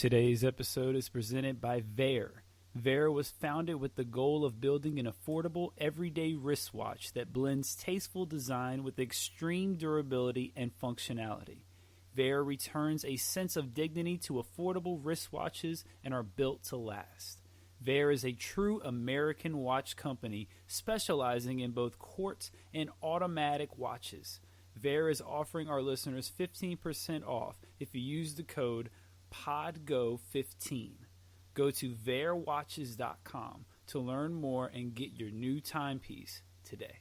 Today's episode is presented by Vaer. Vaer was founded with the goal of building an affordable, everyday wristwatch that blends tasteful design with extreme durability and functionality. Vaer returns a sense of dignity to affordable wristwatches and are built to last. Vaer is a true American watch company specializing in both quartz and automatic watches. Vaer is offering our listeners 15% off if you use the code PODGO15. Go to vaerwatches.com to learn more and get your new timepiece today.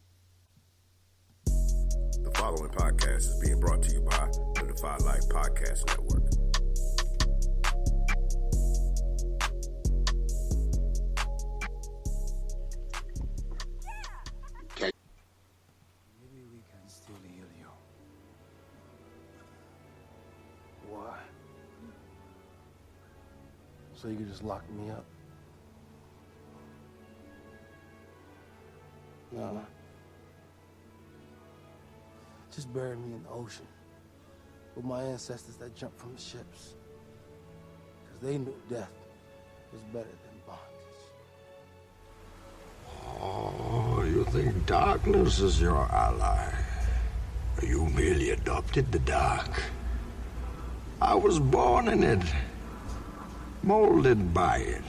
The following podcast is being brought to you by the Defy Life Podcast Network. Maybe we can still heal you. Why? So you could just lock me up? No. Just bury me in the ocean with my ancestors that jumped from the ships. Because they knew death was better than bondage. Oh, you think darkness is your ally? You merely adopted the dark. I was born in it, molded by it.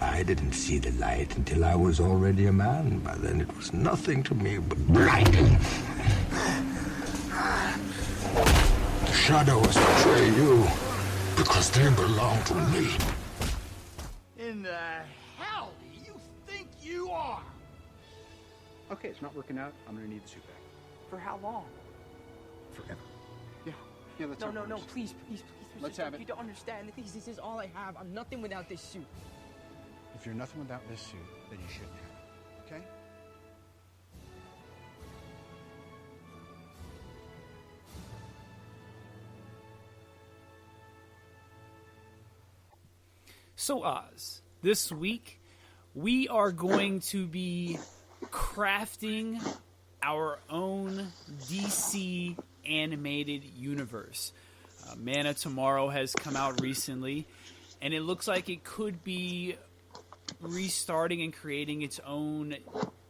I didn't see the light until I was already a man. By then it was nothing to me but blinding. The shadows betray you because they belong to me. In the hell do you think you are? Okay, it's not working out. I'm gonna need the suit back. For how long? Forever. Yeah, let's No, please, Let's Mr. have it. You don't understand. This is all I have. I'm nothing without this suit. If you're nothing without this suit, then you shouldn't have it. Okay? So Oz, this week we are going to be crafting our own DC animated universe. Man of Tomorrow has come out recently, and it looks like it could be restarting and creating its own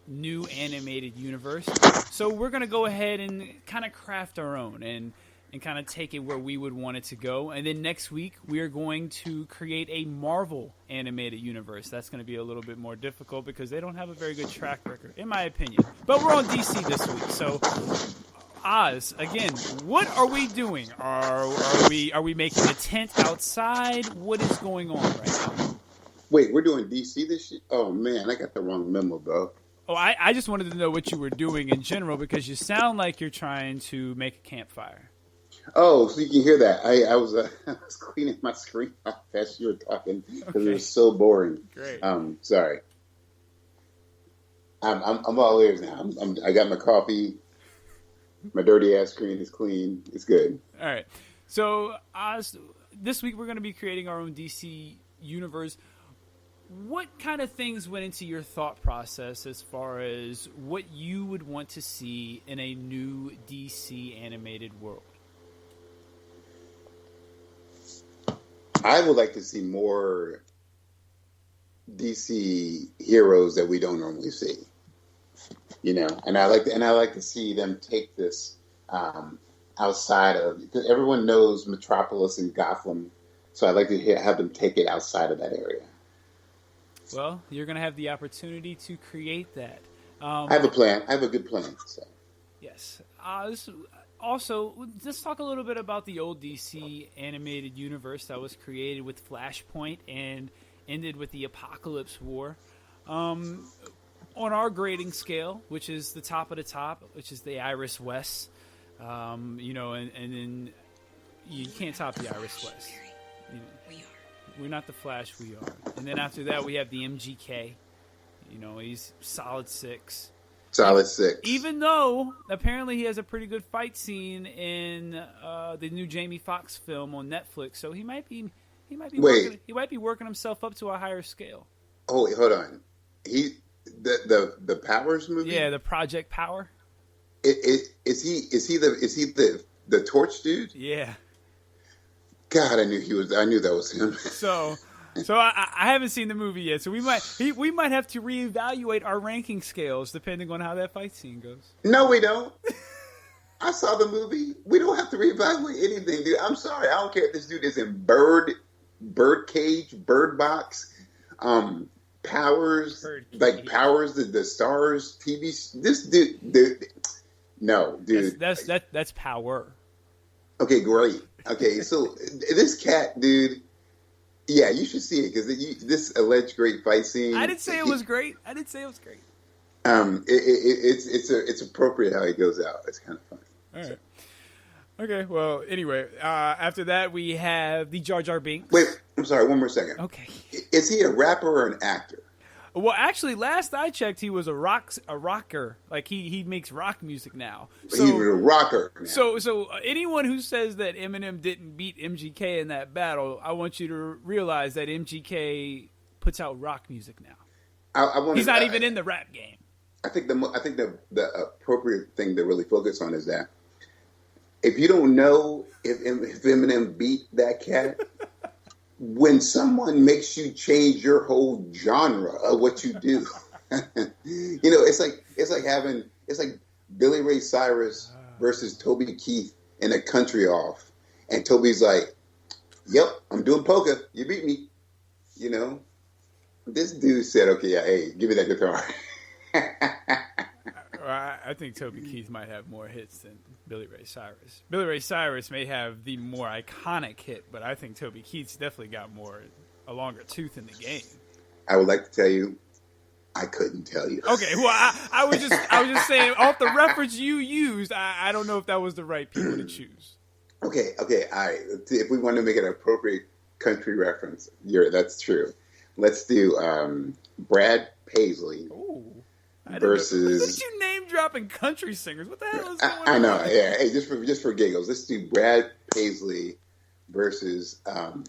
new animated universe. So we're going to go ahead and kind of craft our own and kind of take it where we would want it to go. And then next week, we are going to create a Marvel animated universe. That's going to be a little bit more difficult because they don't have a very good track record, in my opinion. But we're on DC this week, so Oz, again, what are we doing? Are we making a tent outside? What is going on right now? Wait, we're doing DC this year? Oh, man, I got the wrong memo, bro. Oh, I just wanted to know what you were doing in general because you sound like you're trying to make a campfire. Oh, so you can hear that. I was cleaning my screen off as you were talking because it was so boring. Great. Sorry. I'm all ears now. I got my coffee. My dirty ass screen is clean. It's good. All right. So, Oz, this week we're going to be creating our own DC universe. What kind of things went into your thought process as far as what you would want to see in a new DC animated world? I would like to see more DC heroes that we don't normally see. You know, and I like to see them take this outside of, because everyone knows Metropolis and Gotham, so I'd like to have them take it outside of that area. Well, you're going to have the opportunity to create that. I have a plan. I have a good plan. So. Yes. Also, let's talk a little bit about the old DC animated universe that was created with Flashpoint and ended with the Apocalypse War. On our grading scale, which is the top of the top, which is the Iris West, and then you can't top the Iris West. You know, we're not the Flash, we are. And then after that, we have the MGK. You know, he's solid 6. Solid 6. Even though apparently he has a pretty good fight scene in the new Jamie Foxx film on Netflix, so he might be working himself up to a higher scale. Oh, wait, hold on. The Powers movie? Yeah, the Project Power. Is he the Torch dude? Yeah. God, I knew that was him. So I haven't seen the movie yet. So we might have to reevaluate our ranking scales depending on how that fight scene goes. No, we don't. I saw the movie. We don't have to reevaluate anything, dude. I'm sorry. I don't care if this dude is in Bird Cage, Bird Box, Powers, Powers, the Stars, TV. This dude, no, dude. That's Power. Okay, great. Okay, so this cat, dude. Yeah, you should see it because this alleged great fight scene. I didn't say it was great. It's appropriate how he goes out. It's kind of funny. All right. Okay. Well, anyway, after that we have the Jar Jar Binks. Wait, I'm sorry. One more second. Okay. Is he a rapper or an actor? Well, actually, last I checked, he was a rocker. Like he makes rock music now. So, he was a rocker. Now. So anyone who says that Eminem didn't beat MGK in that battle, I want you to realize that MGK puts out rock music now. He's not even in the rap game. I think the appropriate thing to really focus on is that if you don't know if Eminem beat that cat, when someone makes you change your whole genre of what you do, it's like Billy Ray Cyrus versus Toby Keith in a country off, and Toby's like, "Yep, I'm doing polka. You beat me." This dude said, "Okay, yeah, hey, give me that guitar." I think Toby Keith might have more hits than Billy Ray Cyrus. Billy Ray Cyrus may have the more iconic hit, but I think Toby Keith's definitely got a longer tooth in the game. I would like to tell you, I couldn't tell you. Okay, well, I was just saying off the reference you used, I don't know if that was the right people to choose. Okay, all right. If we want to make an appropriate country reference, that's true. Let's do Brad Paisley. Ooh. Versus. Look at you name dropping country singers. What the hell is going on? I know. Yeah. Hey, just for giggles, let's do Brad Paisley versus Hank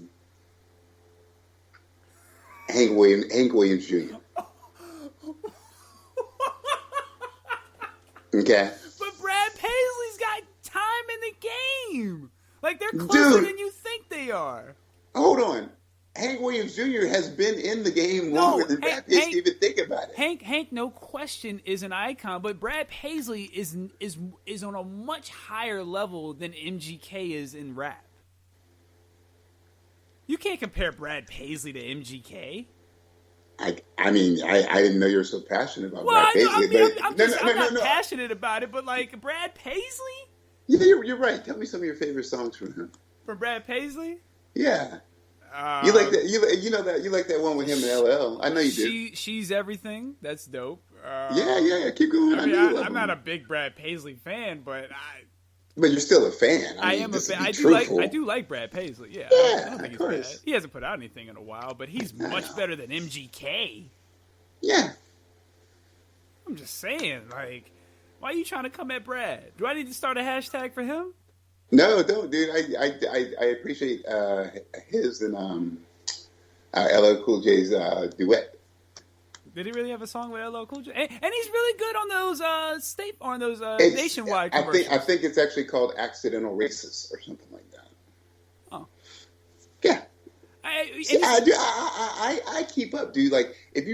Williams Jr. Okay. But Brad Paisley's got time in the game. Like they're closer than you think they are. Hold on. Hank Williams Jr. has been in the game longer than Brad Paisley. Even think about it. Hank, no question, is an icon, but Brad Paisley is on a much higher level than MGK is in rap. You can't compare Brad Paisley to MGK. I mean, I didn't know you were so passionate about Brad Paisley. I'm not passionate about it, but like Brad Paisley? Yeah, you're right. Tell me some of your favorite songs from him. From Brad Paisley? Yeah. You like that? You like that one with him in LL? I know you do. She's everything. That's dope. Yeah. Keep going. I'm not a big Brad Paisley fan, but you're still a fan. I am a fan. I do like Brad Paisley. Yeah. I don't think he's bad. He hasn't put out anything in a while, but he's much better than MGK. Yeah. I'm just saying, like, why are you trying to come at Brad? Do I need to start a hashtag for him? No, don't, dude. I appreciate his and LL Cool J's duet. Did he really have a song with LL Cool J? And he's really good on those nationwide commercials. I think it's actually called Accidental Racist or something like that. Oh, yeah. I keep up, dude. Like if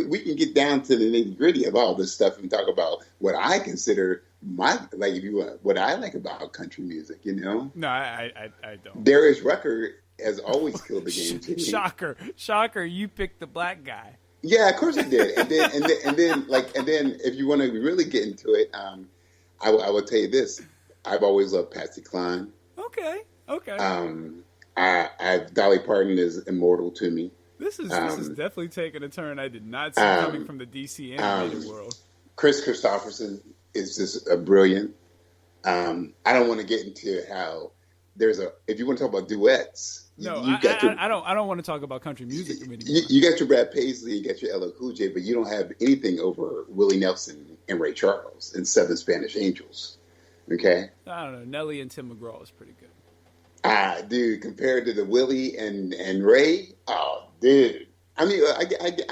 we can get down to the nitty gritty of all this stuff and talk about what I consider what I like about country music, No, I don't. Darius Rucker has always killed the game to me. Shocker! You picked the black guy. Yeah, of course I did. And then if you want to really get into it, I will tell you this: I've always loved Patsy Cline. Okay. Dolly Parton is immortal to me. This is definitely taking a turn I did not see coming from the DC animated world. Chris Christopherson is just a brilliant. I don't want to get into how if you want to talk about duets. I don't want to talk about country music anymore. You got your Brad Paisley, you got your LL Cool J, but you don't have anything over Willie Nelson and Ray Charles and Seven Spanish Angels. Okay? I don't know. Nelly and Tim McGraw is pretty good. Dude, compared to the Willie and Ray, oh, dude. I mean, I get it.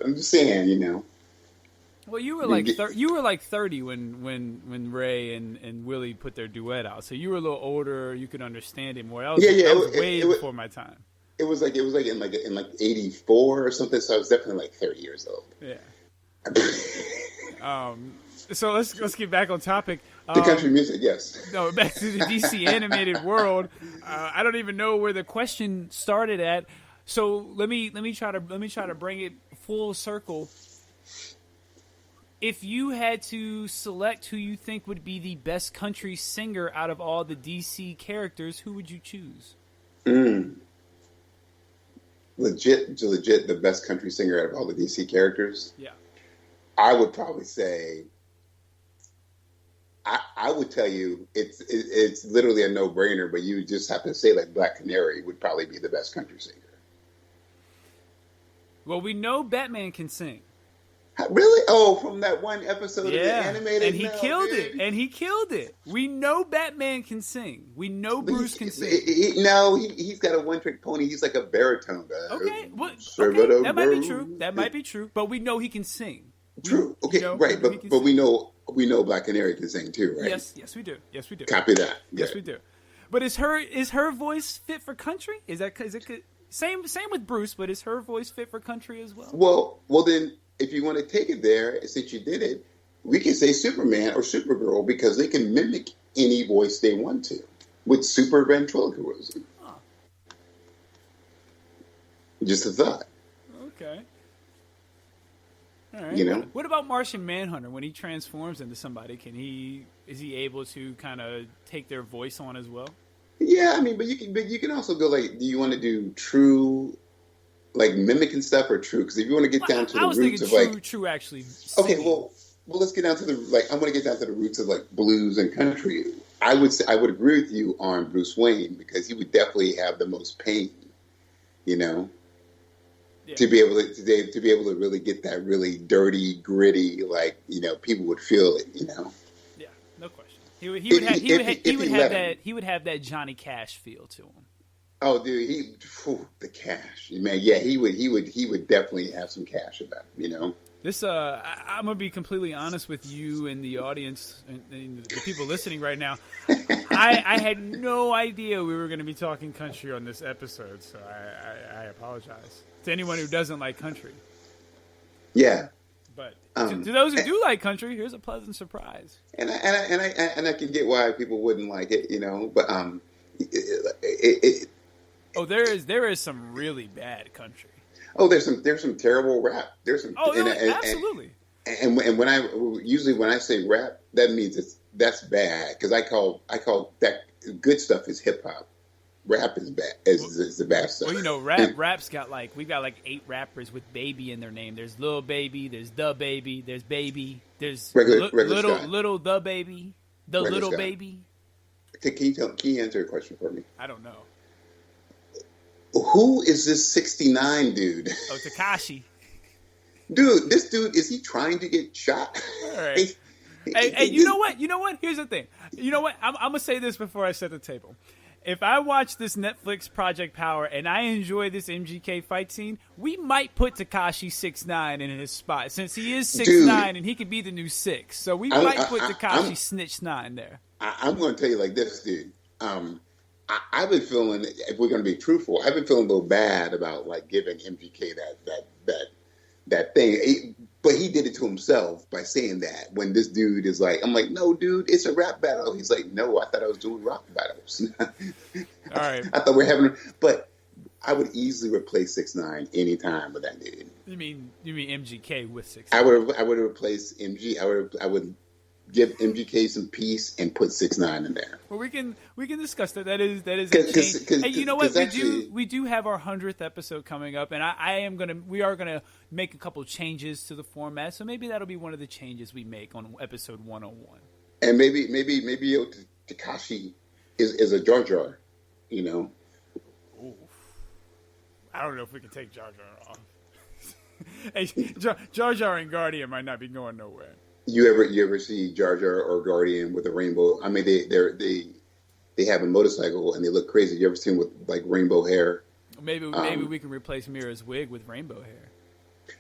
I'm just saying, Well, you were like you were like 30 when Ray and Willie put their duet out, so you were a little older. You could understand it more. That was way before my time. It was like in 84 or something. So I was definitely like 30 years old. Yeah. So let's get back on topic. The country music, yes. No, back to the DC animated world. I don't even know where the question started at. So let me try to bring it full circle. If you had to select who you think would be the best country singer out of all the DC characters, who would you choose? Legit, the best country singer out of all the DC characters? Yeah. I would probably say, I would tell you, it's literally a no-brainer, but you just have to say like Black Canary would probably be the best country singer. Well, we know Batman can sing. Really? Oh, from that one episode of the animated? And he killed it. And he killed it. We know Batman can sing. We know Bruce can sing. He's got a one-trick pony. He's like a baritone guy. Okay, that might be true. That might be true. But we know he can sing. True. Okay, right. But we know Black Canary can sing too, right? Yes, we do. Copy that. Yes, we do. But is her voice fit for country? Is it same with Bruce? But is her voice fit for country as well? Well then, if you want to take it there, since you did it, we can say Superman or Supergirl because they can mimic any voice they want to with super ventriloquism. Huh. Just a thought. Okay. All right. You know, what about Martian Manhunter when he transforms into somebody? Is he able to kind of take their voice on as well? Yeah, I mean, but you can also go like, do you want to do true, like mimicking stuff or true? Because if you want to get down to the roots of true actually. Singing. Okay, well, let's get down to I want to get down to the roots of like blues and country. I would agree with you on Bruce Wayne because he would definitely have the most pain, you know. Yeah. To be able to really get that really dirty, gritty, like, you know, people would feel it, you know. Yeah, no question. He would have that Johnny Cash feel to him. Oh, dude, the Cash, man. Yeah, he would definitely have some cash about him, you know. This, I'm gonna be completely honest with you and the audience and the people listening right now. I had no idea we were going to be talking country on this episode, so I apologize to anyone who doesn't like country. Yeah, but to those who do like country, here's a pleasant surprise. And I can get why people wouldn't like it, you know. But there is some really bad country. Oh, there's some terrible rap. There's some. Absolutely. And when I say rap, that means that's bad because I call that good stuff is hip hop. Rap is bad. Is the bad stuff. Well, you know, rap's got we've got 8 rappers with baby in their name. There's Lil Baby. There's The Baby. There's Baby. There's little The Baby. The Regular Little Scott. Baby. Can you answer a question for me? I don't know. Who is this 69 dude? Oh, Tekashi. Dude, this dude, is he trying to get shot? All right. Hey, you know what? Here's the thing. You know what? I'm going to say this before I set the table. If I watch this Netflix Project Power and I enjoy this MGK fight scene, we might put Tekashi 6ix9ine in his spot since he is 6ix9ine and he could be the new 6. So we might put Tekashi Snitch 9 there. I'm going to tell you like this, dude. I've been feeling, if we're going to be truthful, I've been feeling a little bad about like giving MGK that thing. But he did it to himself by saying that when this dude is like, I'm like, no, dude, it's a rap battle. He's like, no, I thought I was doing rap battles. All right. I thought we're having, but I would easily replace 6ix9ine anytime with that dude. You mean MGK with 6ix9ine? I would replace MG. I would give MGK some peace and put 6ix9ine in there. Well, we can discuss that. That is a change. Hey, you know what? We do have our 100th episode coming up, and we are gonna make a couple changes to the format. So maybe that'll be one of the changes we make on episode 101. And maybe Tekashi is a Jar Jar, you know. Ooh. I don't know if we can take Jar Jar off. Hey, Jar Jar and Guardian might not be going nowhere. You ever see Jar Jar or Guardian with a rainbow? I mean, they have a motorcycle and they look crazy. You ever seen with like rainbow hair? Maybe we can replace Mira's wig with rainbow hair.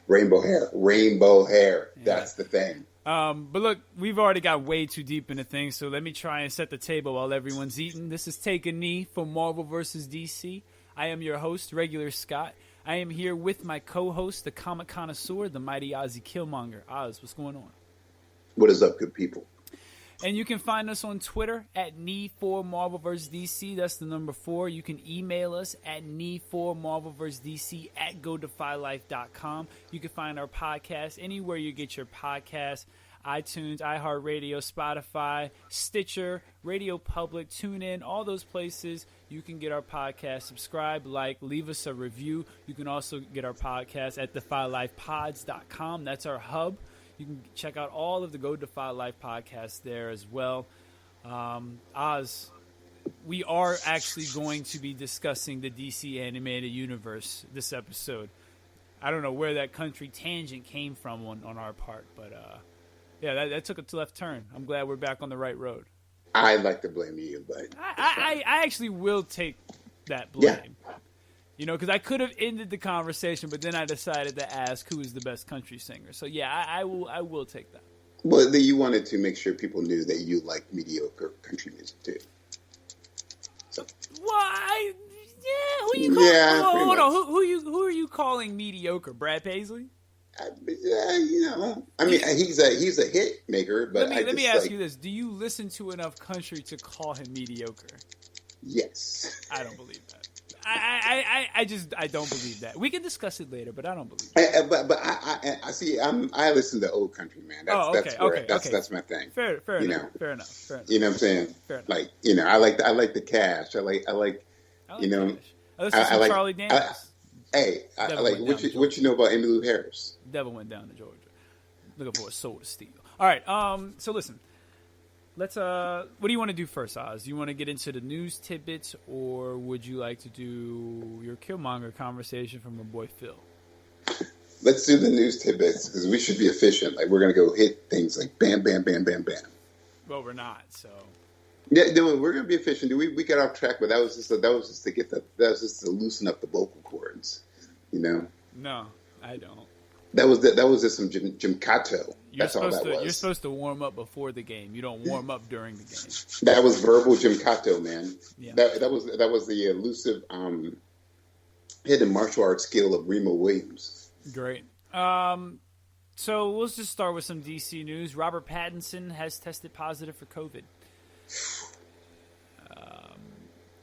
Rainbow hair. Yeah. That's the thing. But look, we've already got way too deep into things, so let me try and set the table while everyone's eating. This is Take a Knee for Marvel vs. DC. I am your host, Regular Scott. I am here with my co-host, the comic connoisseur, the mighty Ozzy Killmonger. Oz, what's going on? What is up, good people? And you can find us on Twitter at Knee4Marvel vs. DC. That's the number 4. You can email us at Knee4Marvel vs. DC at GoDefyLife.com. You can find our podcast anywhere you get your podcasts. iTunes, iHeartRadio, Spotify, Stitcher, Radio Public, TuneIn, all those places you can get our podcast. Subscribe, like, leave us a review. You can also get our podcast at DefyLifePods.com. That's our hub. You can check out all of the Go Defy Life podcasts there as well. Oz, we are actually going to be discussing the DC animated universe this episode. I don't know where that country tangent came from on our part, but yeah, that took a left turn. I'm glad we're back on the right road. I'd like to blame you, but I actually will take that blame. Yeah. You know, because I could have ended the conversation, but then I decided to ask who is the best country singer. So yeah, I will take that. Well, you wanted to make sure people knew that you like mediocre country music too. So Why? Yeah, who you calling? Yeah, hold on. Who are you calling mediocre? Brad Paisley? I mean, he's a hit maker, but let me ask you this: do you listen to enough country to call him mediocre? Yes. I don't believe that. I don't believe that. We can discuss it later, but I don't believe that. But I see. I listen to old country, man. That's my thing. Fair enough. Fair enough. You know what I'm saying? Fair enough. Like, I like the Cash. I like you know. I listen to Charlie Daniels. I like what you know about Emmylou Harris. Devil went down to Georgia, looking for a soul to steal. All right. So listen. Let's what do you want to do first, Oz? Do you want to get into the news tidbits, or would you like to do your Killmonger conversation from my boy Phil? Let's do the news tidbits because we should be efficient. Like, we're gonna go hit things like bam, bam, bam, bam, bam. Well, we're not, so yeah, we're gonna be efficient. We got off track, but that was just to loosen up the vocal cords, you know. No, I don't. That was just some Jim Cato. That's all that was. You're supposed to warm up before the game. You don't warm up during the game. That was verbal Jim Cato, man. Yeah. That was the elusive hidden martial arts skill of Remo Williams. Great. So let's just start with some DC news. Robert Pattinson has tested positive for COVID.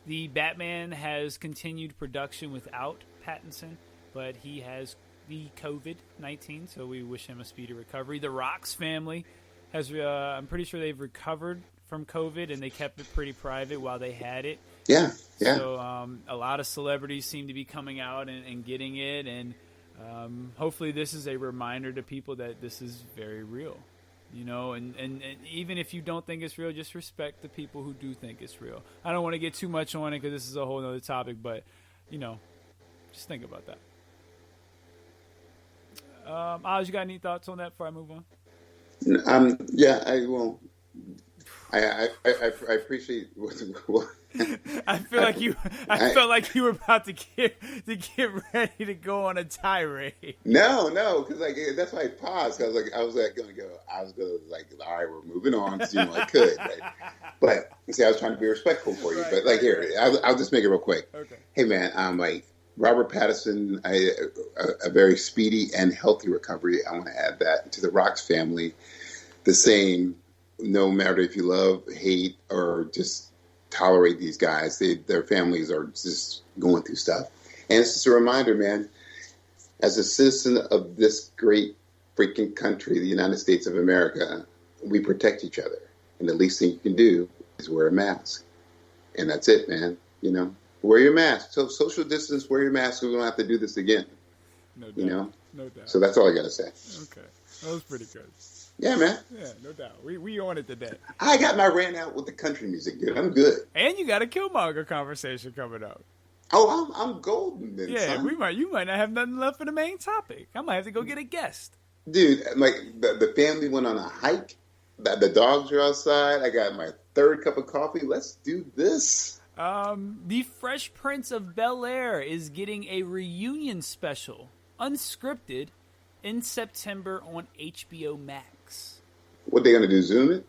The Batman has continued production without Pattinson, but he has the COVID-19, so we wish him a speedy recovery. The Rock's family has, I'm pretty sure they've recovered from COVID, and they kept it pretty private while they had it. Yeah. So a lot of celebrities seem to be coming out and getting it, and hopefully this is a reminder to people that this is very real. You know, and even if you don't think it's real, just respect the people who do think it's real. I don't want to get too much on it because this is a whole other topic, but, you know, just think about that. Oz, you got any thoughts on that before I move on? Yeah, I will. I appreciate what I feel like you. I felt like you were about to get ready to go on a tirade. No, because that's why I paused. I was gonna go. All right, we're moving on. So, I could, right? But see, I was trying to be respectful for you. Right, but here, I'll just make it real quick. Okay. Hey, man, Robert Pattinson, a very speedy and healthy recovery. I want to add that to the Rock's family. The same. No matter if you love, hate, or just tolerate these guys, their families are just going through stuff. And it's just a reminder, man, as a citizen of this great freaking country, the United States of America, we protect each other. And the least thing you can do is wear a mask. And that's it, man. You know, wear your mask. So social distance, wear your mask so we don't have to do this again. No doubt. You know? No doubt. So that's all I got to say. Okay. That was pretty good. Yeah, man. Yeah, no doubt. We on it today. I got my rant out with the country music, dude. I'm good. And you got a Killmonger conversation coming up. Oh, I'm golden then, yeah, son. you might not have nothing left for the main topic. I might have to go get a guest. Dude, the family went on a hike. The dogs are outside. I got my third cup of coffee. Let's do this. The Fresh Prince of Bel-Air is getting a reunion special, unscripted, in September on HBO Max. What they gonna do? Zoom it?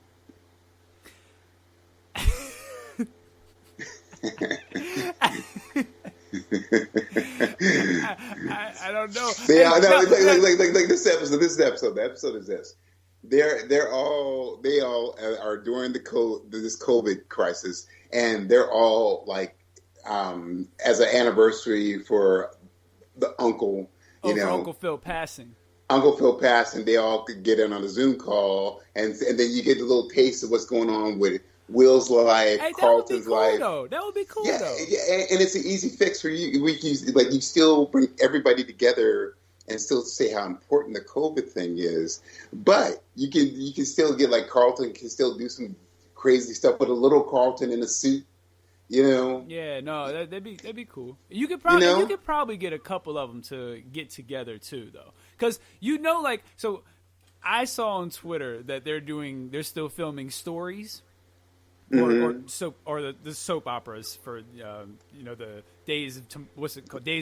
I don't know. They are, no, like this episode. The episode is this. They all are during this COVID crisis, and they're all like as an anniversary for the uncle. For Uncle Phil passing. Uncle Phil passed, and they all could get in on a Zoom call, and then you get a little taste of what's going on with Will's life, Carlton's life. That would be cool, yeah, though. Yeah, and it's an easy fix for you. You still bring everybody together and still say how important the COVID thing is, but you can still get like Carlton can still do some crazy stuff with a little Carlton in a suit. Yeah, no, that'd be cool. You could probably get a couple of them to get together too, though, because so I saw on Twitter that they're still filming stories, or the soap operas for the Days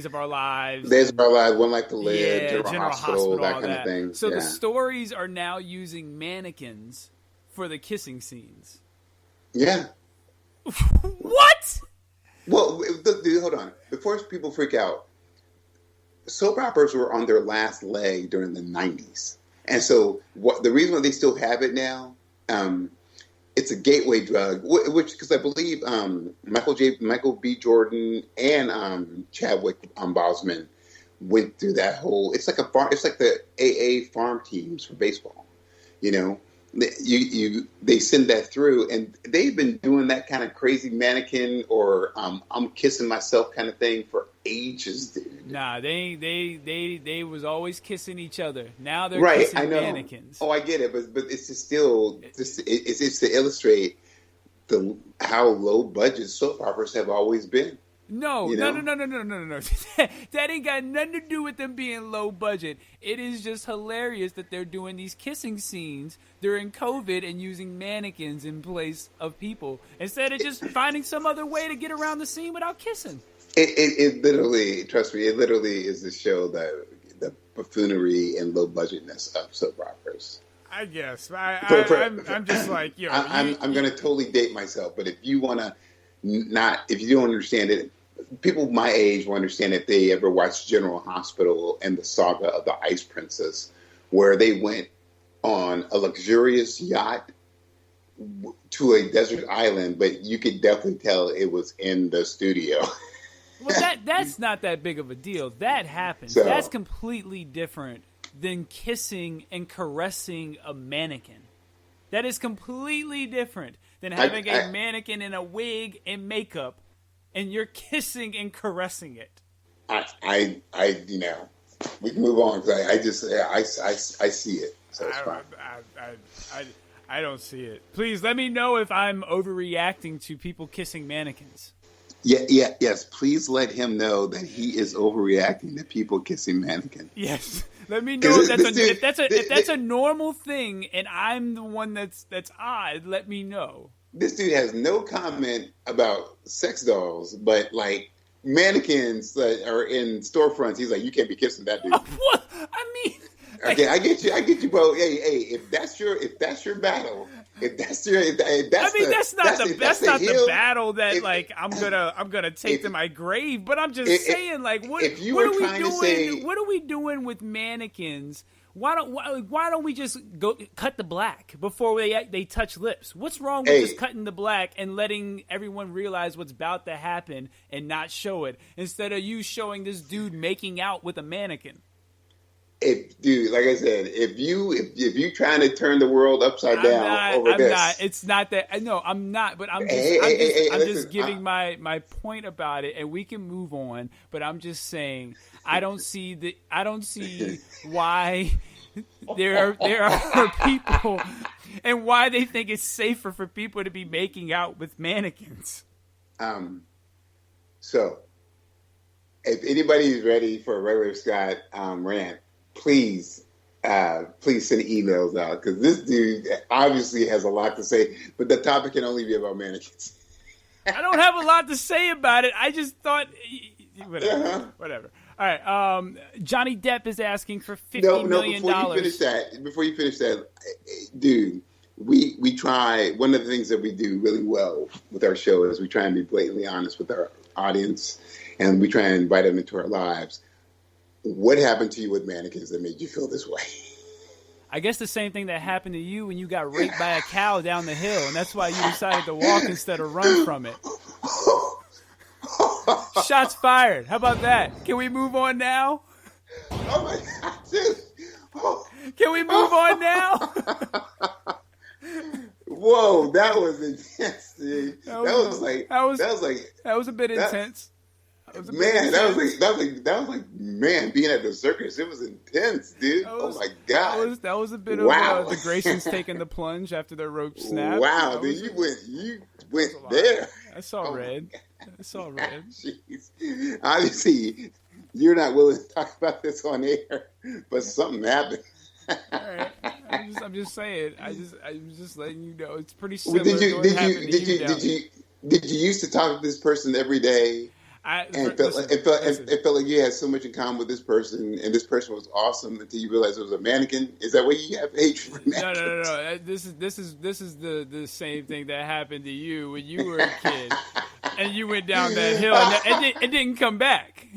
of Our Lives, Days of Our Lives, One Life to Live, yeah, General Hospital, that kind of thing. So the stories are now using mannequins for the kissing scenes. Yeah. What? Well, dude, hold on. Before people freak out, soap operas were on their last leg during the 90s. And so the reason why they still have it now, it's a gateway drug, because I believe Michael B. Jordan and Chadwick Boseman went through that whole. It's like the AA farm teams for baseball, They send that through, and they've been doing that kind of crazy mannequin or I'm kissing myself kind of thing for ages, dude. Nah, they was always kissing each other. Now they're right, kissing I know. mannequins. Oh, I get it, but it's just still it's to illustrate how low budget soap operas have always been. No. That ain't got nothing to do with them being low budget. It is just hilarious that they're doing these kissing scenes during COVID and using mannequins in place of people instead of just finding some other way to get around the scene without kissing. It literally, trust me, it literally is to show the buffoonery and low budgetness of soap operas. I guess I'm just like I'm going to totally date myself, but if you want to if you don't understand it. People my age will understand if they ever watched General Hospital and the saga of the Ice Princess, where they went on a luxurious yacht to a desert island, but you could definitely tell it was in the studio. Well, that's not that big of a deal. That happens. So, that's completely different than kissing and caressing a mannequin. That is completely different than having a mannequin in a wig and makeup and you're kissing and caressing it. I we can move on because I see it. So it's fine. I don't see it. Please let me know if I'm overreacting to people kissing mannequins. Yes. Please let him know that he is overreacting to people kissing mannequins. Yes. Let me know if that's a normal thing, and I'm the one that's odd. Let me know. This dude has no comment about sex dolls, but like mannequins that are in storefronts, he's like, you can't be kissing that dude. What? I mean, okay, I get you, bro. Hey, if that's your battle, that's not the battle that I'm gonna take to my grave. But I'm just saying, like, what are we doing? What are we doing with mannequins? Why don't we just go cut the black before they touch lips? What's wrong with just cutting the black and letting everyone realize what's about to happen and not show it instead of you showing this dude making out with a mannequin? Dude, like I said, if you trying to turn the world upside down It's not that. No, I'm not. But I'm just giving my point about it, and we can move on. But I'm just saying, I don't see why there are people and why they think it's safer for people to be making out with mannequins. So, if anybody's ready for a regular Scott rant, please send emails out because this dude obviously has a lot to say, but the topic can only be about mannequins. I don't have a lot to say about it. I just thought, whatever. All right. Johnny Depp is asking for $50 million. Before you finish that, dude, we try. One of the things that we do really well with our show is we try and be blatantly honest with our audience, and we try and invite them into our lives. What happened to you with Mannequins that made you feel this way? I guess the same thing that happened to you when you got raped by a cow down the hill, and that's why you decided to walk instead of run from it. Shots fired. How about that? Can we move on now? Oh my God, dude. Oh. Can we move on now? Whoa, that was intense, dude. That was a bit intense. That was like being at the circus. It was intense, dude. Oh my God. That was a bit of the Graysons taking the plunge after their rope snapped. Wow, dude, you went there. I saw red. Jeez. Obviously, you're not willing to talk about this on air, but something happened. All right. I'm just saying. I'm just letting you know. It's pretty similar to what happened to you. Did you used to talk to this person every day? It felt like you had so much in common with this person, and this person was awesome until you realized it was a mannequin. Is that why you have hatred for mannequins? No. This is the same thing that happened to you when you were a kid, and you went down that hill and it didn't come back.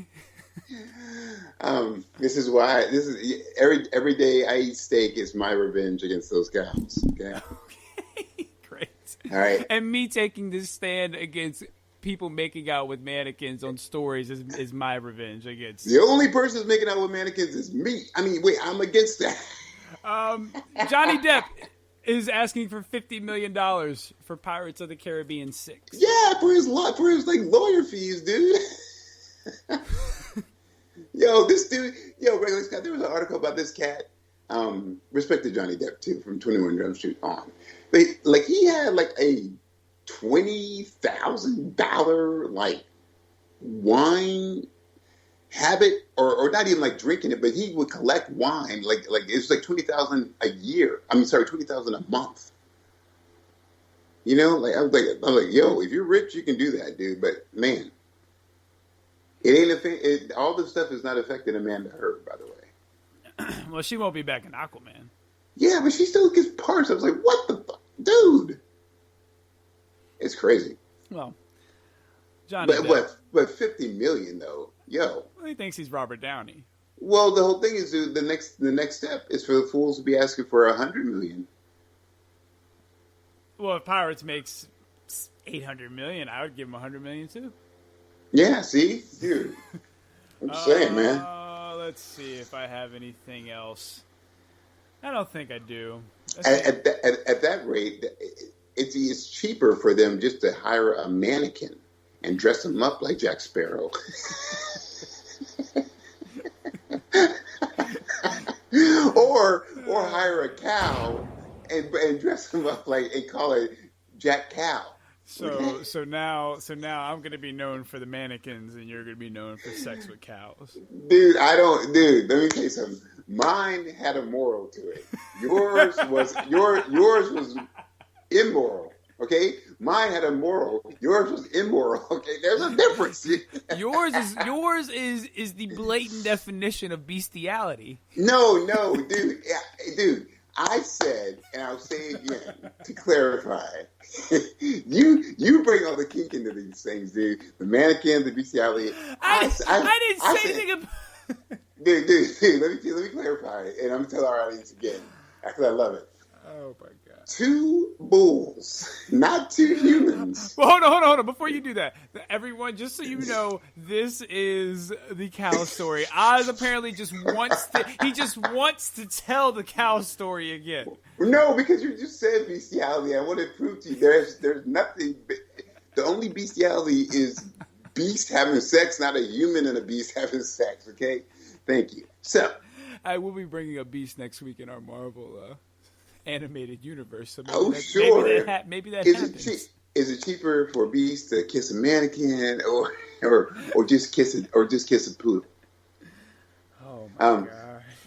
This is why. This is every day I eat steak is my revenge against those cows. Okay. Great. All right. And me taking this stand against people making out with mannequins on stories is my revenge against. The only person that's making out with mannequins is me. I mean, wait, I'm against that. Johnny Depp is asking for $50 million for Pirates of the Caribbean 6. Yeah, for his like lawyer fees, dude. Regular Scott, there was an article about this cat. Respect to Johnny Depp too, from 21 Jump Street on. He had like a $20,000 like wine habit, or not even like drinking it, but he would collect wine like it was like $20,000 a year. I mean, sorry, $20,000 a month. You know, like I'm like, yo, if you're rich, you can do that, dude. But man, it ain't all this stuff is not affecting Amanda Heard, by the way. Well, she won't be back in Aquaman. Yeah, but she still gets parts. I was like, what the fuck, dude? It's crazy. Well, Johnny but $50 million though, yo. Well, he thinks he's Robert Downey. Well, the whole thing is, dude, the next step is for the fools to be asking for $100 million. Well, if Pirates makes $800 million, I would give him $100 million too. Yeah, see, dude. I'm just saying, man. Let's see if I have anything else. I don't think I do. At that rate, it's cheaper for them just to hire a mannequin and dress him up like Jack Sparrow. or hire a cow and dress him up and call it Jack Cow. So now I'm going to be known for the mannequins, and you're going to be known for sex with cows. Dude, let me tell you something. Mine had a moral to it. Yours was immoral. Okay, mine had a moral. Yours was immoral. Okay, there's a difference. yours is the blatant definition of bestiality. No, dude. Dude, I said, and I'll say again to clarify. you bring all the kink into these things, dude. The mannequin, the bestiality. I didn't say anything about. Dude, let me clarify it, and I'm gonna tell our audience again because I love it. Oh my God! 2 bulls, not 2 humans. Well, hold on. Before you do that, everyone, just so you know, this is the cow story. Oz apparently just wants to tell the cow story again. No, because you just said bestiality. I want to prove to you there's nothing. The only bestiality is beast having sex, not a human and a beast having sex. Okay, thank you. So I will be bringing up Beast next week in our Marvel animated universe. So sure. Maybe that happens. Is it cheaper for Beast to kiss a mannequin or just kiss a poodle? Oh my God!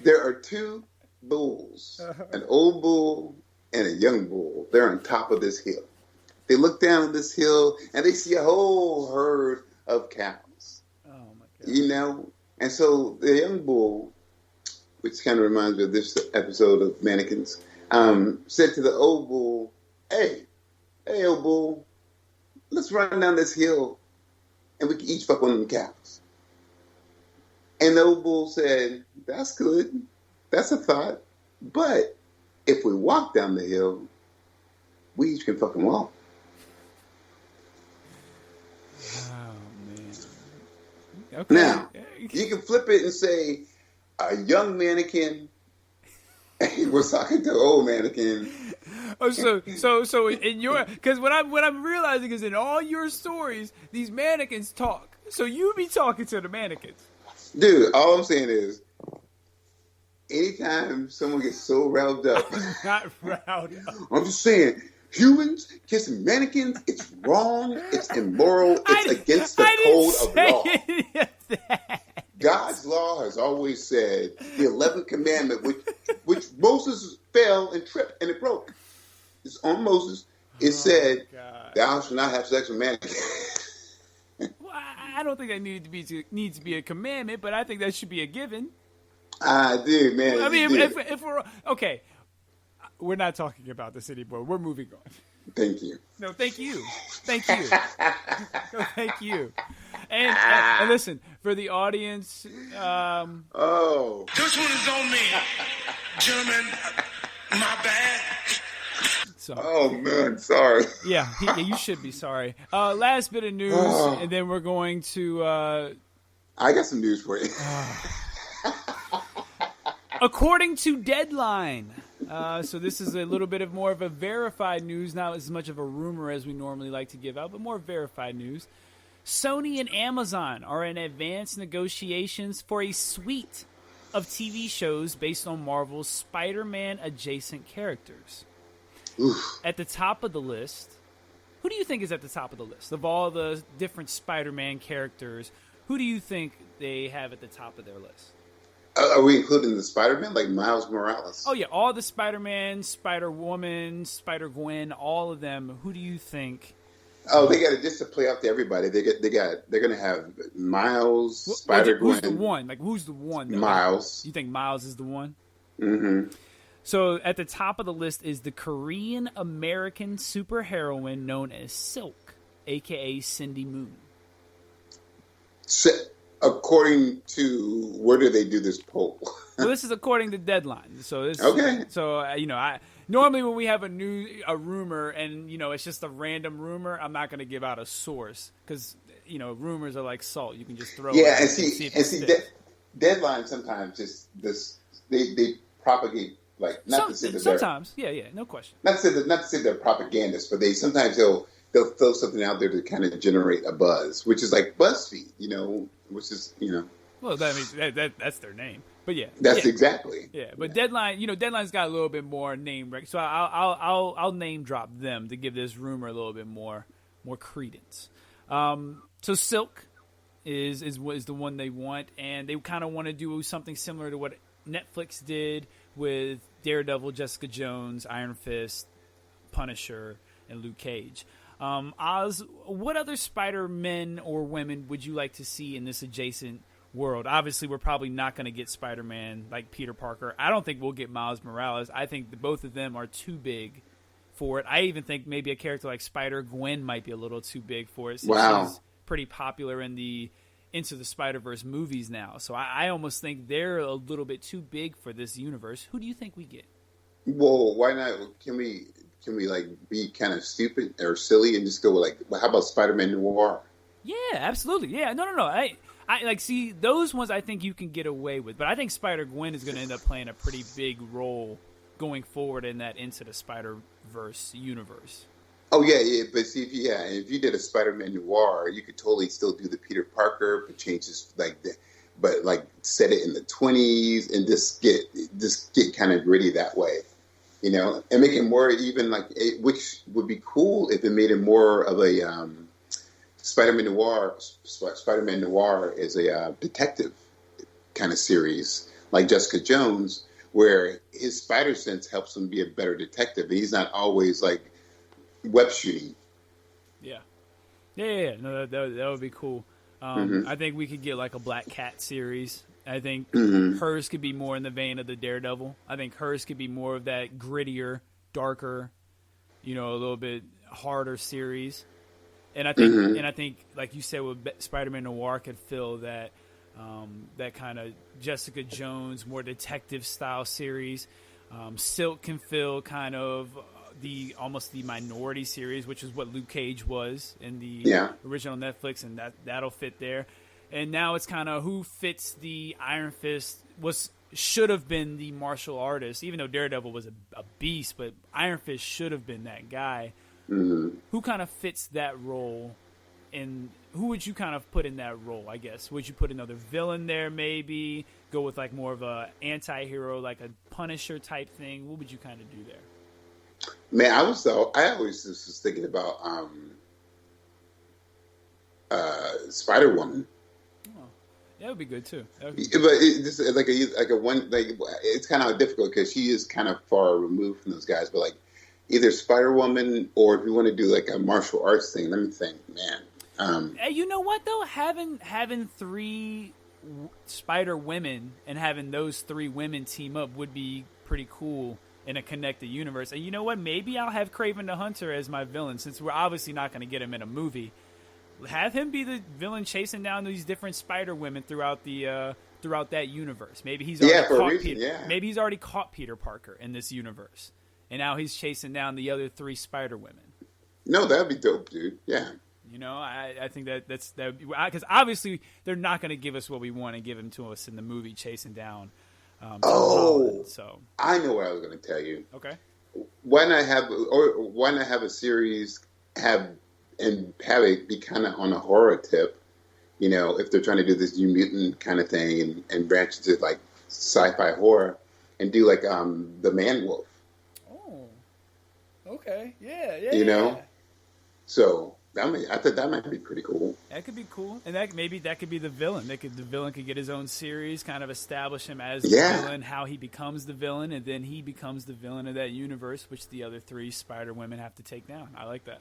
There are 2 bulls, an old bull and a young bull. They're on top of this hill. They look down on this hill and they see a whole herd of cows. Oh my God! You know, And so the young bull, which kind of reminds me of this episode of Mannequins, said to the old bull, hey, old bull, let's run down this hill and we can each fuck one of them cows. And the old bull said, that's good. That's a thought. But if we walk down the hill, we each can fuck them all. Oh, man. Okay. Now, you can flip it and say, a young mannequin was talking to an old mannequin. Oh, so in your, because what I'm realizing is in all your stories, these mannequins talk. So you be talking to the mannequins. Dude, all I'm saying is, anytime someone gets so riled up, Not riled up. I'm just saying, humans kissing mannequins, it's wrong, it's immoral, it's against the code of law. God's law has always said, the 11th commandment, which Moses fell and tripped and it broke. It's on Moses. It said, God. thou shalt not have sex with mannequins. Well, I don't think that needs to be a commandment, but I think that should be a given. Dude, man. I mean, dude. if we're okay, we're not talking about this anymore. We're moving on. Thank you. No, thank you. Thank you. No, thank you. And listen, for the audience. Oh. This one is on me. Gentlemen, my bad. So, Oh, man. Sorry. yeah, you should be sorry. Last bit of news, and then we're going to. I got some news for you. According to Deadline, so this is a little bit of more of a verified news, not as much of a rumor as we normally like to give out, but more verified news. Sony and Amazon are in advanced negotiations for a suite of TV shows based on Marvel's Spider-Man adjacent characters. Oof. At the top of the list, who do you think is at the top of the list? Of all the different Spider-Man characters, who do you think they have at the top of their list? Are we including the Spider-Man, like Miles Morales? Oh, yeah, all the Spider-Man, Spider-Woman, Spider-Gwen, all of them. Who do you think? Oh, they got it just to play out to everybody. They're going to have Miles, Spider-Gwen. Who's the one? Like, who's the one? Miles. You think Miles is the one? Mm-hmm. So at the top of the list is the Korean-American superheroine known as Silk, a.k.a. Cindy Moon. According to, where do they do this poll? Well, this is according to Deadline. So this, okay. So I normally when we have a rumor and it's just a random rumor, I'm not going to give out a source because rumors are like salt. You can just throw. Yeah, it and see, Deadline sometimes just this they propagate like not to say that sometimes no question. Not to say they're propagandists, but sometimes they'll throw something out there to kind of generate a buzz, which is like BuzzFeed, which is Well, that means that's their name, but yeah, that's exactly. Yeah, but Deadline, Deadline's got a little bit more name, so I'll name drop them to give this rumor a little bit more credence. So Silk is the one they want, and they kind of want to do something similar to what Netflix did with Daredevil, Jessica Jones, Iron Fist, Punisher, and Luke Cage. Oz, what other Spider-Men or women would you like to see in this adjacent world? Obviously, we're probably not going to get Spider-Man like Peter Parker. I don't think we'll get Miles Morales. I think both of them are too big for it. I even think maybe a character like Spider-Gwen might be a little too big for it since she's pretty popular in the Into the Spider-Verse movies now. So I almost think they're a little bit too big for this universe. Who do you think we get? Well, why not? Can we like be kind of stupid or silly and just go with how about Spider-Man Noir? Yeah, absolutely. Yeah, no. I like see those ones. I think you can get away with, but I think Spider-Gwen is going to end up playing a pretty big role going forward in that Into the Spider-Verse universe. Oh yeah. But see, if you did a Spider-Man Noir, you could totally still do the Peter Parker, but change this but set it in the 20s and just get kind of gritty that way. And make it more even which would be cool if it made it more of a Spider-Man Noir. Spider-Man Noir is a detective kind of series, like Jessica Jones, where his spider sense helps him be a better detective. And he's not always web shooting. Yeah. No, that would be cool. I think we could get like a Black Cat series. I think hers could be more in the vein of the Daredevil. I think hers could be more of that grittier, darker, a little bit harder series. And I think, like you said, with Spider-Man Noir could fill that kind of Jessica Jones, more detective style series. Silk can fill kind of almost the Minority series, which is what Luke Cage was in the original Netflix, and that'll fit there. And now it's kind of who fits the Iron Fist should have been the martial artist, even though Daredevil was a beast, but Iron Fist should have been that guy. Who kind of fits that role, and who would you kind of put in that role, I guess? Would you put another villain there, maybe? Go with like more of a anti-hero, like a Punisher type thing? What would you kind of do there? Man, I always just was thinking about Spider-Woman. Oh, that would be good too. But it just it's kind of difficult because she is kind of far removed from those guys. But like either Spider-Woman, or if you want to do like a martial arts thing, let me think, man. You know what though? Having 3 Spider Women and having those 3 women team up would be pretty cool in a connected universe. And you know what? Maybe I'll have Kraven the Hunter as my villain, since we're obviously not going to get him in a movie. Have him be the villain chasing down these different Spider Women throughout that universe. Maybe he's maybe he's already caught Peter Parker in this universe, and now he's chasing down the other 3 Spider Women. No, that'd be dope, dude. Yeah. I think that's because obviously they're not going to give us what we want and give him to us in the movie chasing down. Tom Holland, so I know what I was going to tell you. Okay. Why not have a series have it be kind of on a horror tip? If they're trying to do this New Mutant kind of thing and branch into like sci-fi horror, and do like the Man Wolf. Oh. Okay. Yeah. Yeah. So. I thought that might be pretty cool. That could be cool, and that could be the villain. The villain could get his own series, kind of establish him as the villain, how he becomes the villain, and then he becomes the villain of that universe, which the other 3 Spider Women have to take down. I like that.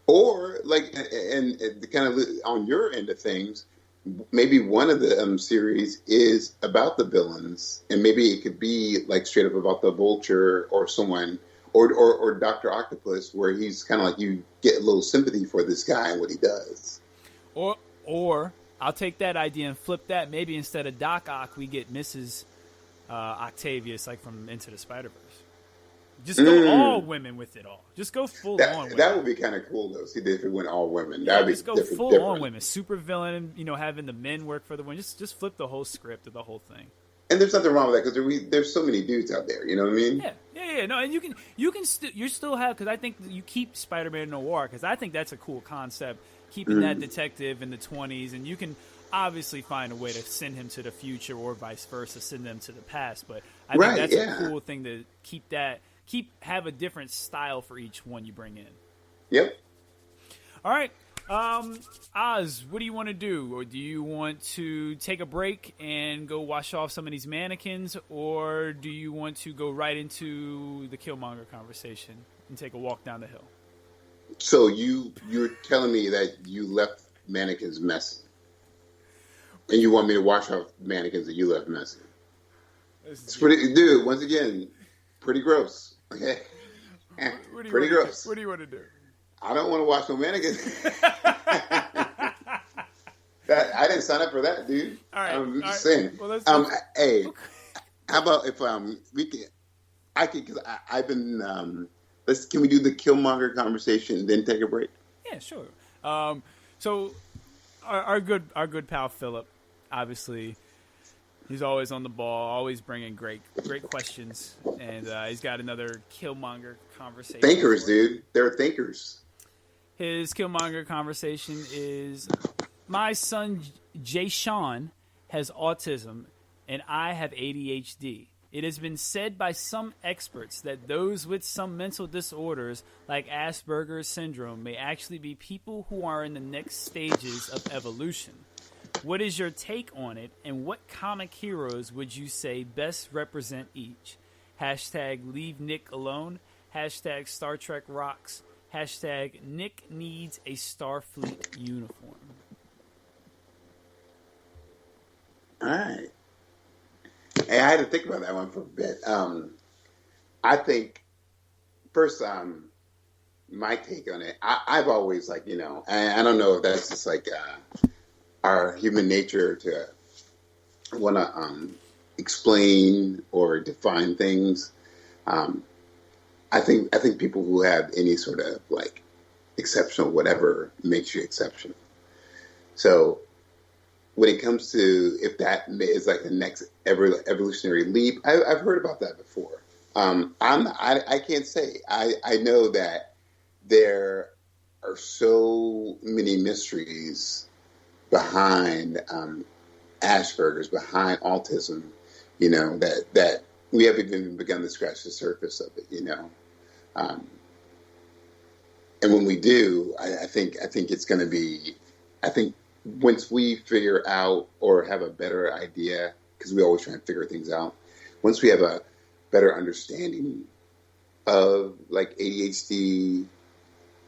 Or like, and kind of on your end of things, maybe one of the series is about the villains, and maybe it could be like straight up about the Vulture or someone. Or Dr. Octopus, where he's kind of like, you get a little sympathy for this guy and what he does. Or I'll take that idea and flip that. Maybe instead of Doc Ock, we get Mrs. Octavius, like from Into the Spider-Verse. Just go all women with it all. Just go full on women. That would be kind of cool, though. See, if it went all women. Yeah, just go full on women. Super villain, having the men work for the women. Just flip the whole script of the whole thing. And there's nothing wrong with that because there's so many dudes out there. You know what I mean? Yeah. No, and you still have, because I think you keep Spider-Man Noir, because I think that's a cool concept. Keeping that detective in the 20s, and you can obviously find a way to send him to the future or vice versa, send them to the past. But I think that's a cool thing to have a different style for each one you bring in. Yep. All right. Oz, what do you want to do? Or do you want to take a break and go wash off some of these mannequins, or do you want to go right into the Killmonger conversation and take a walk down the hill? So you're telling me that you left mannequins messy, and you want me to wash off mannequins that you left messy? It's pretty, dude. Once again, pretty gross. Okay, pretty gross. What do you want to do? I don't want to watch no mannequins. I didn't sign up for that, dude. All right, I'm just saying. Well, hey, how about if we can? Because I've been. Can we do the Killmonger conversation and then take a break? Yeah, sure. So our good pal Philip, obviously, he's always on the ball, always bringing great questions, and he's got another Killmonger conversation. Thinkers, dude. They're thinkers. His Killmonger conversation is, my son Jay Sean has autism and I have ADHD. It has been said by some experts that those with some mental disorders like Asperger's syndrome may actually be people who are in the next stages of evolution. What is your take on it, and what comic heroes would you say best represent each? Hashtag leave Nick alone. Hashtag Star Trek rocks. Hashtag Nick needs a Starfleet uniform. All right. Hey, I had to think about that one for a bit. I think first, my take on it. I've always like, you know, I don't know if that's just like our human nature to want to explain or define things. I think people who have any sort of like exceptional whatever makes you exceptional. So when it comes to if that is like the next evolutionary leap, I've heard about that before. I can't say. I know that there are so many mysteries behind Asperger's, behind autism, you know, that we haven't even begun to scratch the surface of it, you know. And when we do, I think it's going to be, I think once we figure out or have a better idea, because we always try and figure things out, once we have a better understanding of like ADHD,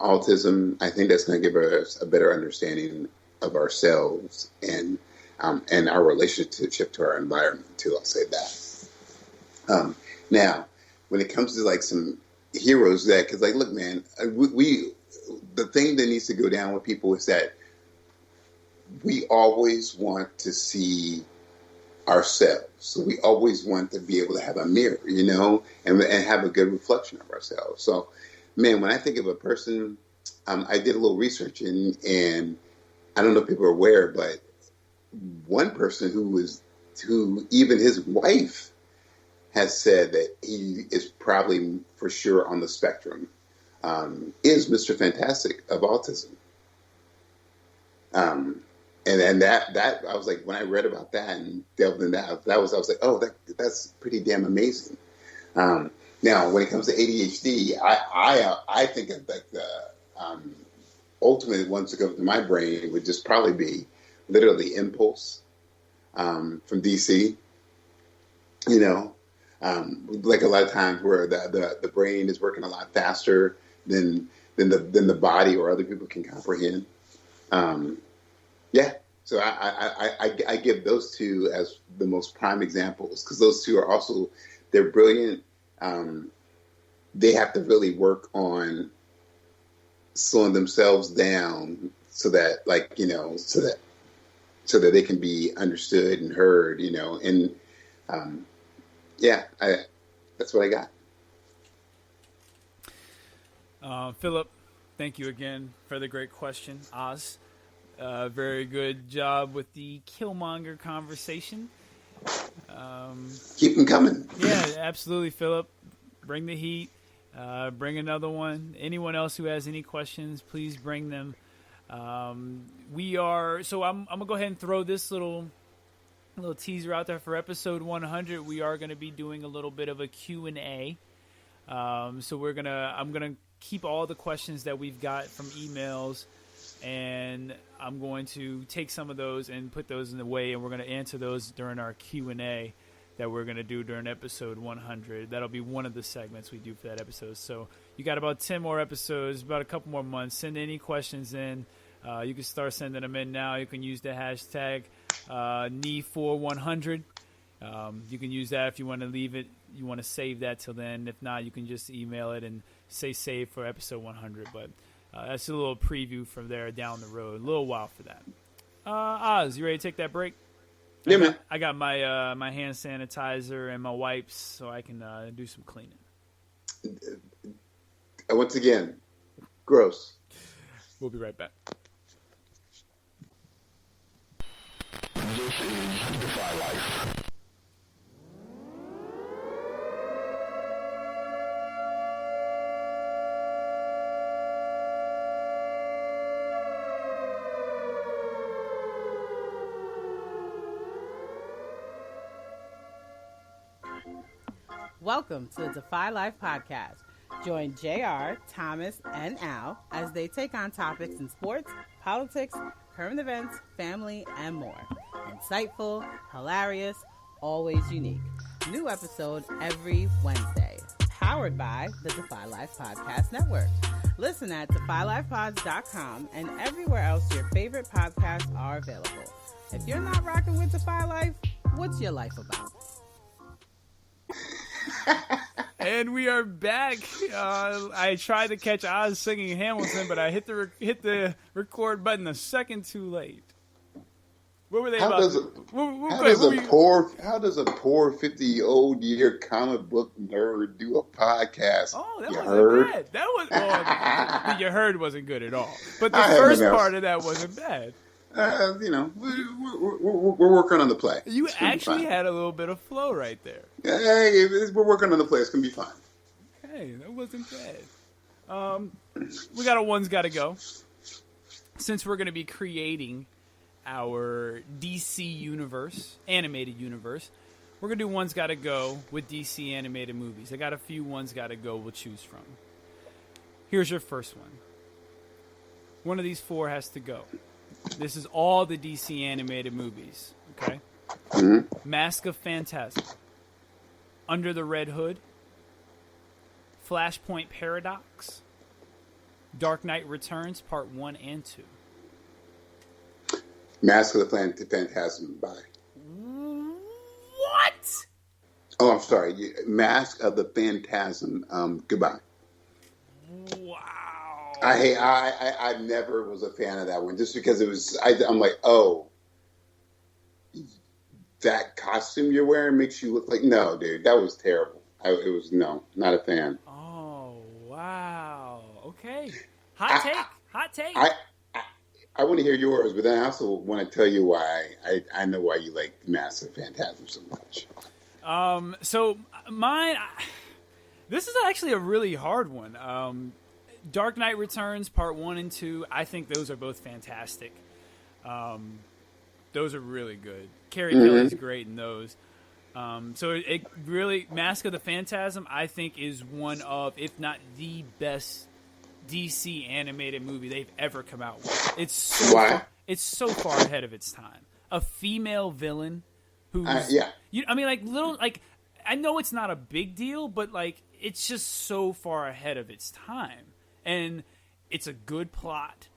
autism, I think that's going to give us a better understanding of ourselves and our relationship to our environment too. I'll say that. Now, when it comes to like some heroes that, because like, look, man, we the thing that needs to go down with people is that we always want to see ourselves. So we always want to be able to have a mirror, you know, and have a good reflection of ourselves. So, man, when I think of a person, I did a little research and I don't know if people are aware, but one person who even his wife has said that he is probably for sure on the spectrum, is Mr. Fantastic of autism. And that I was like, when I read about that and delved into that, I was like, oh, that's pretty damn amazing. Now, when it comes to ADHD, I think of like the ultimate ones that go through my brain would just probably be literally Impulse from DC. You know, like a lot of times where the brain is working a lot faster than the body or other people can comprehend. Yeah, so I give those two as the most prime examples because those two are also, they're brilliant. They have to really work on slowing themselves down so that, like, you know, so that they can be understood and heard, you know, and yeah, that's what I got. Philip, thank you again for the great question. Oz, very good job with the Killmonger conversation. Keep them coming. Yeah, absolutely, Philip. Bring the heat. Bring another one. Anyone else who has any questions, please bring them. I'm gonna go ahead and throw this little teaser out there for episode 100. We are going to be doing a little bit of a Q&A. So I'm gonna keep all the questions that we've got from emails, and I'm going to take some of those and put those in the way, and we're going to answer those during our Q&A that we're going to do during episode 100. That'll be one of the segments we do for that episode. So you got about 10 more episodes, about a couple more months. Send any questions in. You can start sending them in now. You can use the hashtag NE4100. You can use that if you want to leave it. You want to save that till then. If not, you can just email it and say save for episode 100. But that's a little preview from there down the road. A little while for that. Oz, you ready to take that break? Yeah, man. I got my my hand sanitizer and my wipes so I can do some cleaning. Once again, gross. We'll be right back. This is Defy Life. Welcome to the Defy Life podcast. Join JR, Thomas, and Al as they take on topics in sports, politics, current events, family, and more. Insightful, hilarious, always unique. New episode every Wednesday. Powered by the Defy Life Podcast Network. Listen at defylifepods.com and everywhere else your favorite podcasts are available. If you're not rocking with Defy Life, what's your life about? And we are back. I tried to catch Oz singing Hamilton, but I hit the record button a second too late. What were they How about? does a poor 50-year comic book nerd do a podcast? Oh, that you wasn't heard? bad. That was the you heard wasn't good at all. But the I first haven't part of that wasn't bad. We're working on the play. You actually had a little bit of flow right there. Hey, we're working on the play. It's gonna be fine. Hey, that wasn't bad. We got a one's got to go. Since we're going to be creating our DC universe, animated universe, we're going to do one's got to go with DC animated movies. I got a few one's got to go we'll choose from. Here's your first one. One of these four has to go. This is all the DC animated movies, okay? Mm-hmm. Mask of Phantasm, Under the Red Hood, Flashpoint Paradox, Dark Knight Returns Part 1 and 2. Mask of the Phantasm. Bye. What? Oh, I'm sorry. Mask of the Phantasm. Goodbye. Wow. I never was a fan of that one just because it was. I'm like, oh, that costume you're wearing makes you look like. No, dude, that was terrible. Not a fan. Oh wow. Okay. Hot take. I want to hear yours, but then I also want to tell you why. I know why you like Mask of the Phantasm so much. So mine. This is actually a really hard one. Dark Knight Returns Part 1 and 2, I think those are both fantastic. Those are really good. Carrie Kelly's great in those. So it really, Mask of the Phantasm, I think, is one of, if not the best DC animated movie they've ever come out with. It's so far ahead of its time. A female villain who's, I know it's not a big deal, but like, it's just so far ahead of its time. And it's a good plot.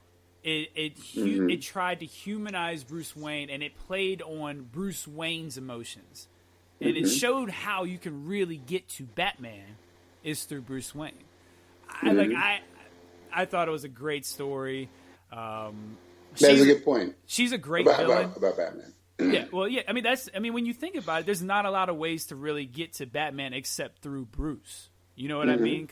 It tried to humanize Bruce Wayne, and it played on Bruce Wayne's emotions. And it showed how you can really get to Batman is through Bruce Wayne. I thought it was a great story. That's a good point. She's a great villain. About Batman. Yeah, well, yeah. I mean, when you think about it, there's not a lot of ways to really get to Batman except through Bruce. You know what I mean?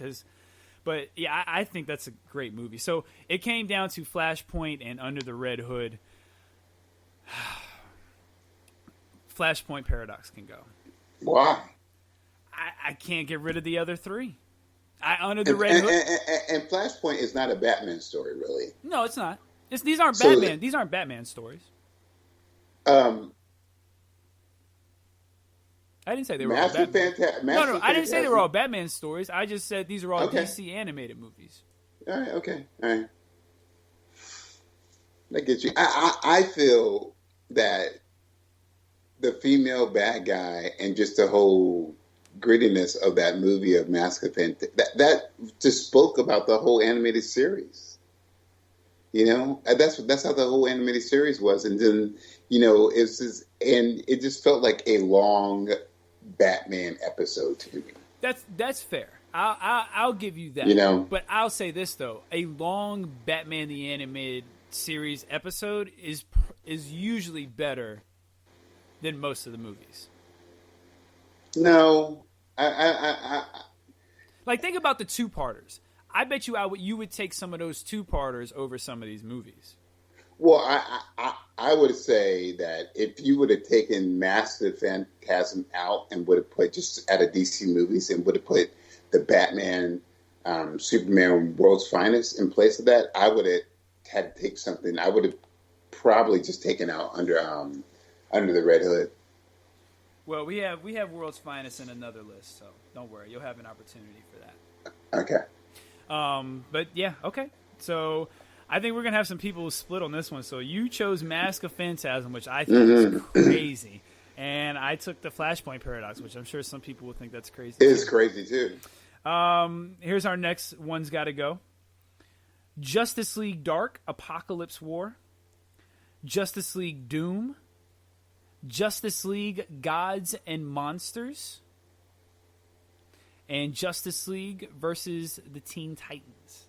But yeah, I think that's a great movie. So it came down to Flashpoint and Under the Red Hood. Flashpoint Paradox can go. Why? I can't get rid of the other three. Under the Red Hood. And Flashpoint is not a Batman story, really. No, it's not. These aren't Batman. These aren't Batman stories. I didn't say they were all Batman. No, I didn't say they were all Batman stories. I just said these are all DC animated movies. All right, okay. All right. I get you. I feel that the female bad guy and just the whole grittiness of that movie of Mask of Phantasm, that just spoke about the whole animated series. You know, that's how the whole animated series was, and then it just felt like a long Batman episode to me. That's fair. I'll give you that. You know, but I'll say this though: a long Batman the Animated Series episode is usually better than most of the movies. No, I like think about the two-parters. I bet you would take some of those two-parters over some of these movies. Well, I would say that if you would have taken Mask of the Phantasm out and would have put just out of DC movies and would have put the Batman, Superman, World's Finest in place of that, I would have had to take something. I would have probably just taken out Under the Red Hood. Well, we have World's Finest in another list, so don't worry, you'll have an opportunity for that. Okay. But yeah, okay. So I think we're gonna have some people split on this one. So you chose Mask of Phantasm, which I think is crazy, and I took the Flashpoint Paradox, which I'm sure some people will think that's crazy. It is crazy too. Here's our next one's got to go. Justice League Dark, Apocalypse War, Justice League Doom, Justice League Gods and Monsters, and Justice League versus the Teen Titans.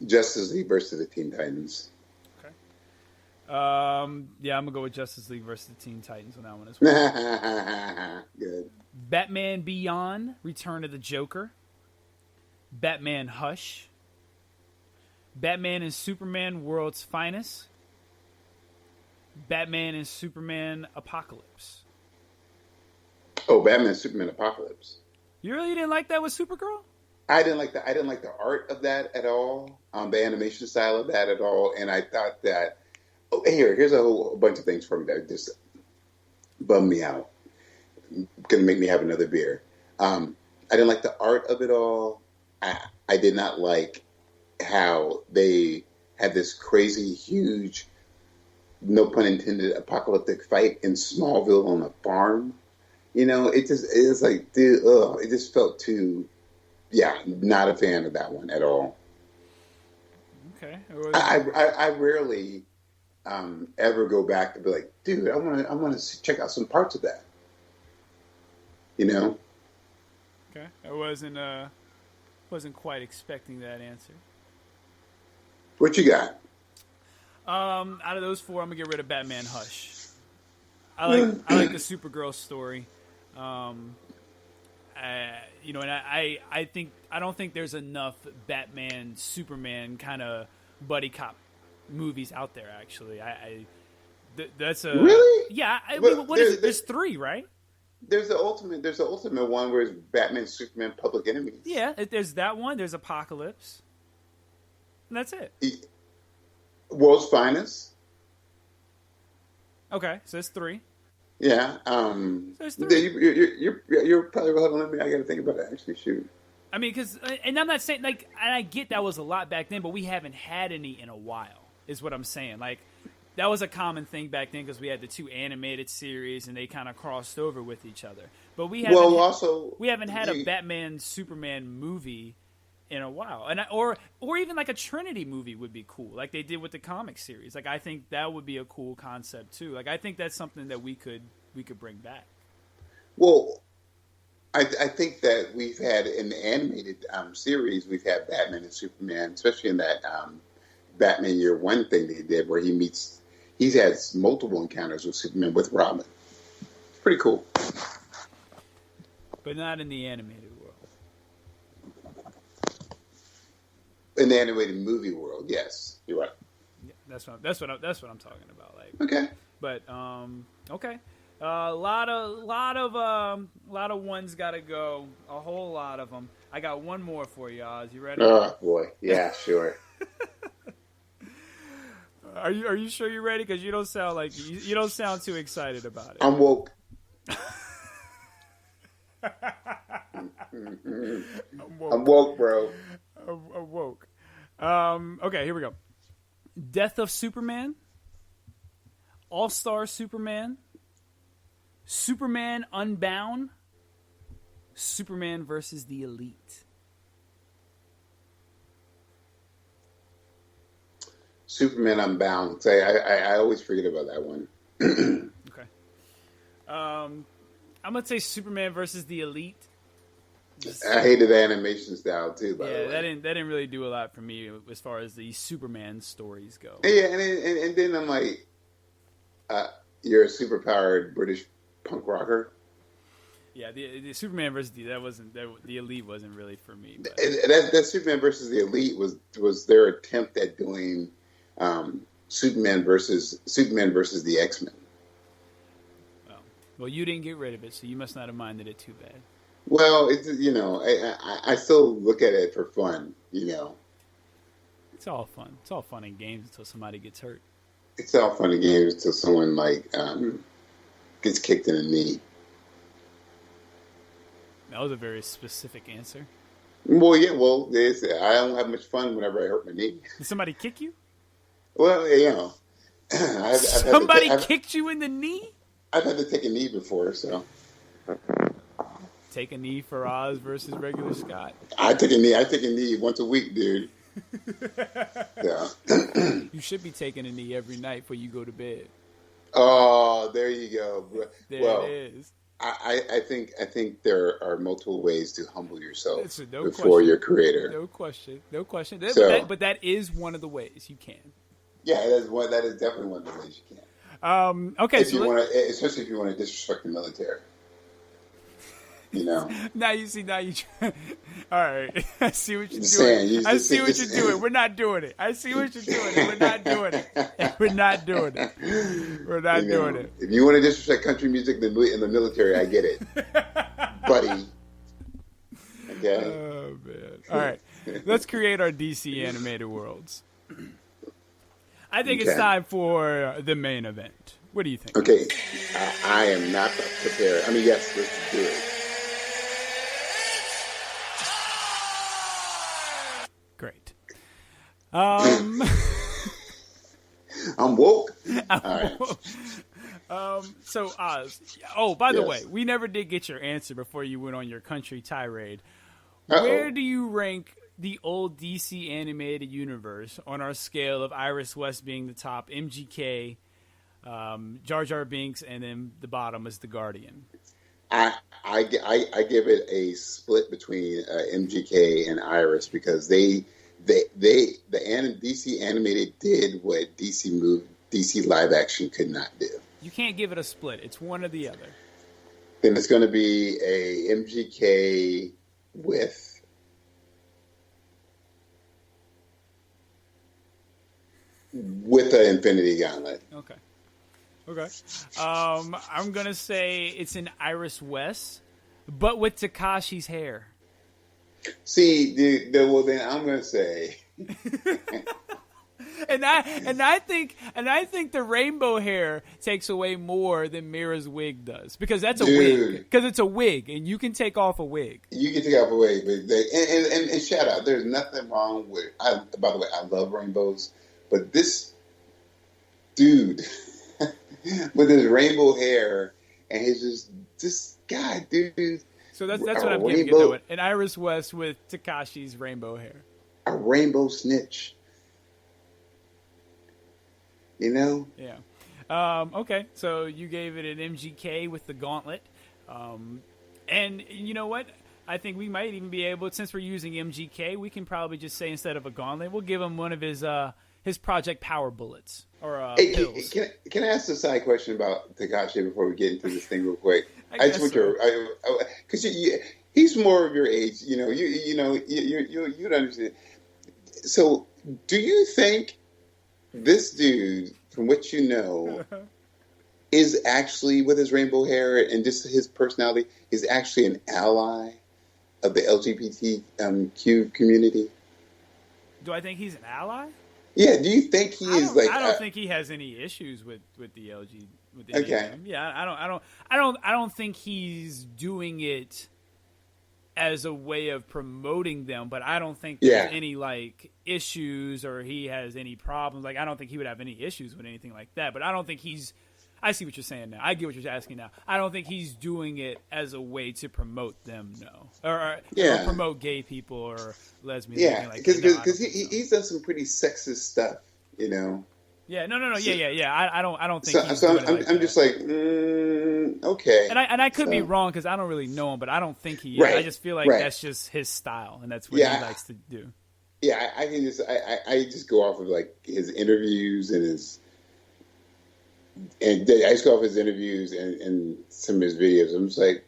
Justice League versus the Teen Titans. Okay. Yeah, I'm gonna go with Justice League versus the Teen Titans on that one as well. Good. Batman Beyond: Return of the Joker. Batman Hush. Batman and Superman: World's Finest. Batman and Superman Apocalypse. Oh, Batman Superman Apocalypse. You really didn't like that with Supergirl? I didn't like the art of that at all, the animation style of that at all, and I thought that here's a whole bunch of things for me that just bummed me out. Gonna make me have another beer. I didn't like the art of it all. I did not like how they had this crazy, huge, no pun intended, apocalyptic fight in Smallville on a farm. You know, it was like, dude, it just felt too. Yeah, not a fan of that one at all. Okay. I rarely ever go back and be like, dude, I want to check out some parts of that. You know. Okay, I wasn't quite expecting that answer. What you got? Out of those four, I'm gonna get rid of Batman Hush. I like the Supergirl story. And I don't think there's enough Batman Superman kind of buddy cop movies out there. Actually, that's a really there's three, right? There's the ultimate one where it's Batman Superman Public Enemies. Yeah, there's that one. There's Apocalypse. And that's it. World's Finest. Okay, so it's three. Yeah. You're probably right on me. I got to think about it. Actually, shoot. I mean, and I'm not saying and I get that was a lot back then, but we haven't had any in a while. Is what I'm saying. Like that was a common thing back then because we had the two animated series and they kind of crossed over with each other. But we haven't had a Batman Superman movie in a while, and or even like a Trinity movie would be cool, like they did with the comic series. Like I think that would be a cool concept too. Like I think that's something that we could bring back. Well, I think that we've had in the animated series, we've had Batman and Superman, especially in that Batman Year One thing they did, where he's had multiple encounters with Superman with Robin. It's pretty cool, but not in the animated world. In the animated movie world, yes, you're right. Yeah, that's what I'm talking about. Like, okay, but okay, a lot of ones got to go. A whole lot of them. I got one more for you, Oz. You ready? Oh boy, yeah, sure. Are you sure you're ready? Because you don't sound like you don't sound too excited about it. I'm woke. I'm woke, bro. I'm woke. Okay, here we go. Death of Superman, All-Star Superman, Superman Unbound, Superman versus the Elite. Superman Unbound. I always forget about that one. Okay. I'm gonna say Superman versus the Elite. I hated the animation style too. By the way, that didn't really do a lot for me as far as the Superman stories go. Yeah, and then I'm like, you're a superpowered British punk rocker. Yeah, the Superman versus the Elite wasn't really for me. But. That Superman versus the Elite was their attempt at doing Superman versus the X-Men. Well, you didn't get rid of it, so you must not have minded it too bad. Well, it's I still look at it for fun, It's all fun. It's all fun and games until somebody gets hurt. It's all fun and games until someone gets kicked in the knee. That was a very specific answer. Well, yeah. Well, I don't have much fun whenever I hurt my knee. Did somebody kick you? Well, somebody kicked you in the knee? I've had to take a knee before, so. Take a knee for Oz versus regular Scott. I take a knee once a week, dude. Yeah. You should be taking a knee every night before you go to bed. Oh, there you go. There Well, it is. I think there are multiple ways to humble yourself Listen, no before question. your creator. No question. So- But that is one of the ways you can. Yeah, that is definitely one of the ways you can. Okay, If you want to, especially if you want to disrespect the military. You know. Now you all right. I see what you're Just doing. saying, I see what you're doing. We're not doing it. I see what you're doing. We're not doing it. We're not doing it. We're not You know, doing it. If you want to disrespect country music in the military, I get it, buddy. Okay. Oh man! All right, let's create our DC animated worlds. I think it's Okay. time for the main event. What do you think? Okay. I am not prepared. I mean, yes, let's do it. Great. I'm woke. All right. So Oz. Oh, by the Yes. way, we never did get your answer before you went on your country tirade. Uh-oh. Where do you rank the old DC animated universe on our scale of Iris West being the top, MGK, Jar Jar Binks, and then the bottom is the Guardian? I give it a split between MGK and Iris because DC animated did what DC live action could not do. You can't give it a split. It's one or the other. Then it's going to be a MGK with an Infinity Gauntlet. Okay. I'm gonna say it's an Iris West, but with Takashi's hair. See, well then I'm going to say. And I think the rainbow hair takes away more than Mira's wig does because that's a wig. Because it's a wig, and you can take off a wig. You can take off a wig, but and shout out. There's nothing wrong with. By the way, I love rainbows, but this dude with his rainbow hair and his this guy, dude. So that's what I'm giving it though. An Iris West with Takashi's rainbow hair. A rainbow snitch. You know? Yeah. Okay, so you gave it an MGK with the gauntlet. And you know what? I think we might even be able, since we're using MGK, we can probably just say instead of a gauntlet, we'll give him one of his Project Power bullets. Or pills. Can I ask a side question about Takashi before we get into this thing real quick? I just want because he's more of your age. You know, you'd understand. So, do you think this dude, from what you know, is actually with his rainbow hair and just his personality is actually an ally of the LGBTQ community? Do I think he's an ally? Yeah. Do you think he is like? I don't think he has any issues with the LG. With the okay. Yeah, I don't think he's doing it as a way of promoting them, but I don't think there's any like issues or he has any problems. Like I don't think he would have any issues with anything like that. But I don't think he's. I see what you're saying now. I get what you're asking now. I don't think he's doing it as a way to promote them, no, or promote gay people or lesbians. Yeah, because he's done some pretty sexist stuff, you know. Yeah, no. Yeah. I don't think. I'm just like, okay. And I could be wrong because I don't really know him, but I don't think he is. Right, I just feel like that's just his style, and that's what he likes to do. Yeah, I can just I just go off of like his interviews and I just go off his interviews and some of his videos. I'm just like,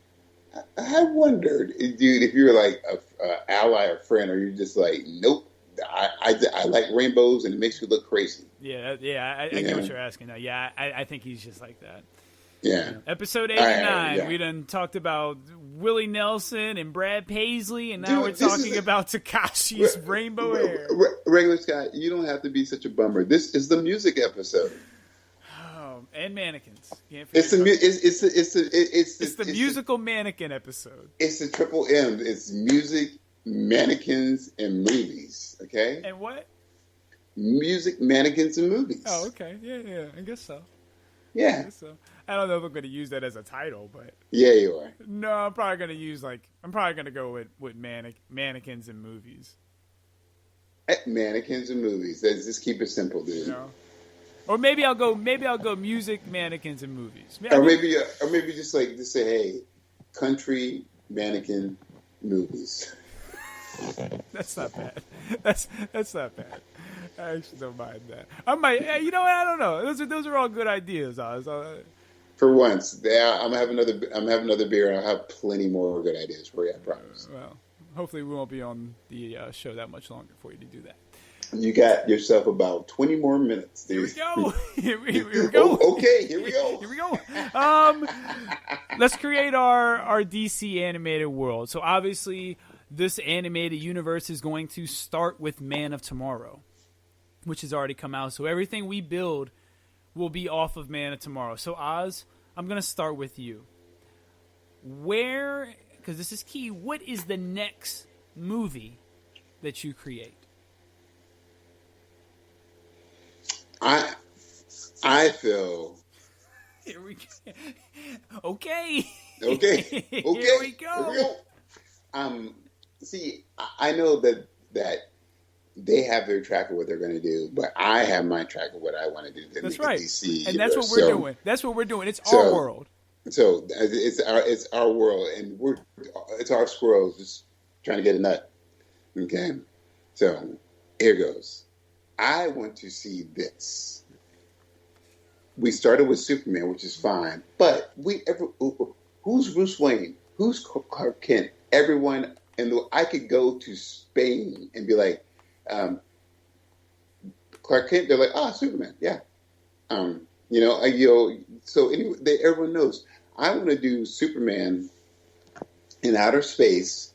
I wondered, dude, if you're like a ally or friend, or you're just like, nope. I like rainbows and it makes you look crazy. Yeah, I get what you're asking now. Yeah, I think he's just like that. Yeah. Episode 89, we done talked about Willie Nelson and Brad Paisley, and now we're talking about Takashi's rainbow hair. Regular Scott, you don't have to be such a bummer. This is the music episode. Oh, and mannequins. It's the musical mannequin episode. It's the triple M. It's music, mannequins, and movies. Okay. And what? Music, mannequins, and movies. Oh, okay. Yeah. I guess so. Yeah. I guess so. I don't know if I'm going to use that as a title, but yeah, you are. No, I'm probably going to use I'm probably going to go with mannequins and movies. Mannequins and movies. Let's just keep it simple, dude. You know? Or maybe I'll go music, mannequins, and movies. Or maybe just say, hey, country, mannequin, movies. That's not bad. That's not bad. I actually don't mind that. I might. You know what? I don't know. Those are all good ideas, Oz. For once, I'm having another beer, and I'll have plenty more good ideas for you. I promise. Well, hopefully we won't be on the show that much longer for you to do that. You got yourself about 20 more minutes, dude. Here we go. Okay, here we go. Here we go. Let's create our DC animated world. So obviously, this animated universe is going to start with Man of Tomorrow, which has already come out. So everything we build will be off of Man of Tomorrow. So Oz, I'm going to start with you. Because this is key, what is the next movie that you create? I feel. Here we go. Okay. Okay. Here we go. See, I know that they have their track of what they're going to do, but I have my track of what I want to do. That's right. DC and that's what we're doing. That's what we're doing. It's our world. So it's our world, and it's our squirrels just trying to get a nut. Okay. So here goes. I want to see this. We started with Superman, which is fine, but who's Bruce Wayne? Who's Clark Kent? Everyone, and I could go to Spain and be like, Clark Kent. They're like, Superman, yeah. So anyway, everyone knows. I want to do Superman in outer space,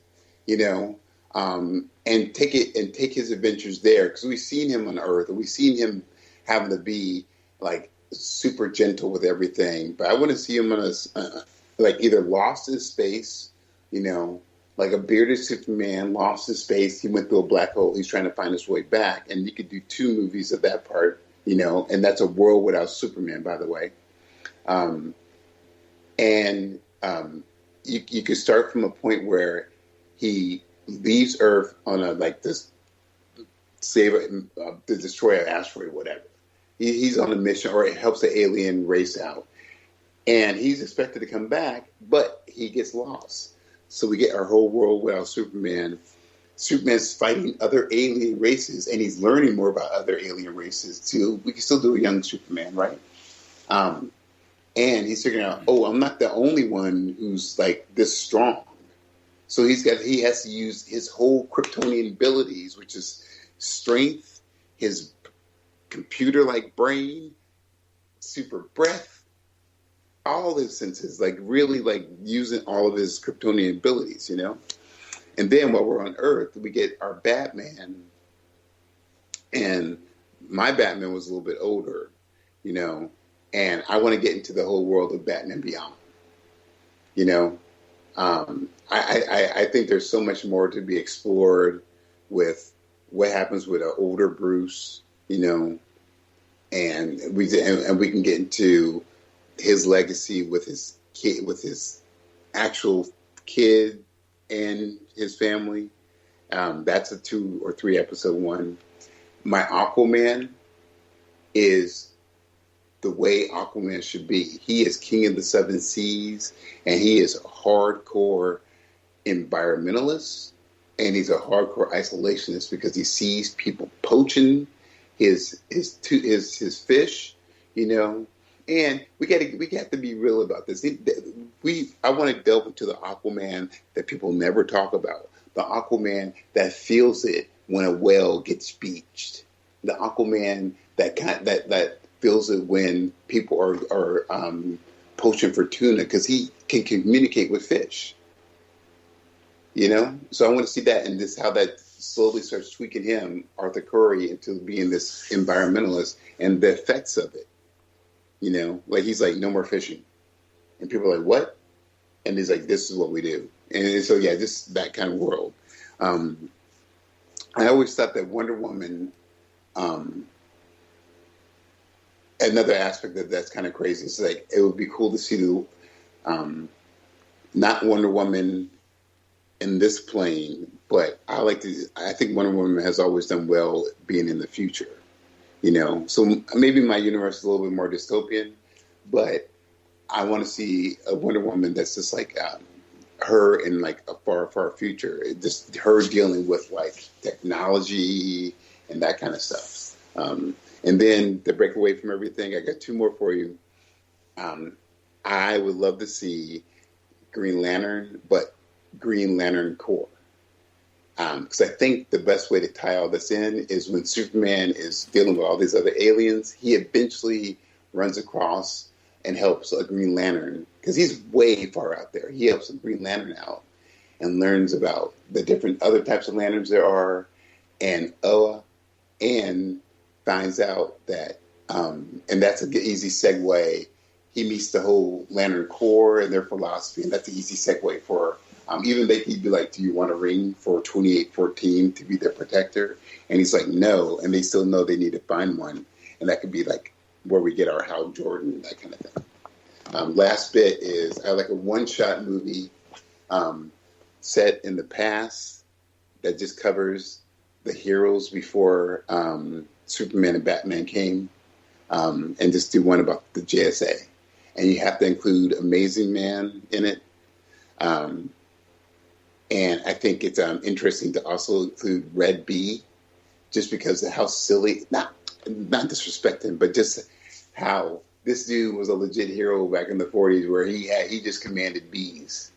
and take his adventures there, because we've seen him on Earth, and we've seen him having to be like super gentle with everything. But I want to see him on either lost in space, like a bearded Superman lost in space. He went through a black hole. He's trying to find his way back, and you could do 2 movies of that part, and that's a world without Superman, by the way. You could start from a point where he leaves Earth on to destroy an asteroid, whatever. He's on a mission, or it helps the alien race out, and he's expected to come back, but he gets lost. So we get our whole world without Superman. Superman's fighting other alien races, and he's learning more about other alien races too. We can still do a young Superman, right? And he's figuring out, I'm not the only one who's like this strong. So he has to use his whole Kryptonian abilities, which is strength, his computer-like brain, super breath, all his senses, really using all of his Kryptonian abilities, And then while we're on Earth, we get our Batman, and my Batman was a little bit older, and I want to get into the whole world of Batman Beyond, I think there's so much more to be explored with what happens with an older Bruce, and we can get into his legacy with his kid, with his actual kid and his family. That's a 2 or 3 episode one. My Aquaman is the way Aquaman should be. He is king of the 7 seas, and he is a hardcore environmentalist, and he's a hardcore isolationist because he sees people poaching his fish, And we got to be real about this. I want to delve into the Aquaman that people never talk about. The Aquaman that feels it when a whale gets beached. The Aquaman that feels it when people are poaching for tuna, because he can communicate with fish. So I want to see that, and this how that slowly starts tweaking him, Arthur Curry, into being this environmentalist, and the effects of it. He's like, no more fishing. And people are like, what? And he's like, this is what we do. And so, yeah, just that kind of world. I always thought that Wonder Woman, another aspect that's kind of crazy, is like, it would be cool to see not Wonder Woman in this plane, but I think Wonder Woman has always done well being in the future. You know, so maybe my universe is a little bit more dystopian, but I want to see a Wonder Woman that's just like her in like a far, far future. Just her dealing with like technology and that kind of stuff. And then to break away from everything, I got two more for you. I would love to see Green Lantern, but Green Lantern Corps. Because I think the best way to tie all this in is when Superman is dealing with all these other aliens, he eventually runs across and helps a Green Lantern, because he's way far out there. He helps a Green Lantern out and learns about the different other types of lanterns there are, and finds out that, and that's an easy segue. He meets the whole Lantern Corps and their philosophy, and that's an easy segue for. Even he'd be like, "Do you want a ring for 2814 to be their protector?" And he's like, "No," and they still know they need to find one, and that could be like where we get our Hal Jordan, that kind of thing. Last bit is I like a one-shot movie set in the past that just covers the heroes before Superman and Batman came, and just do one about the JSA. And you have to include Amazing Man in it. And I think it's interesting to also include Red Bee, just because of how silly, not disrespecting, but just how this dude was a legit hero back in the 40s, where he just commanded bees.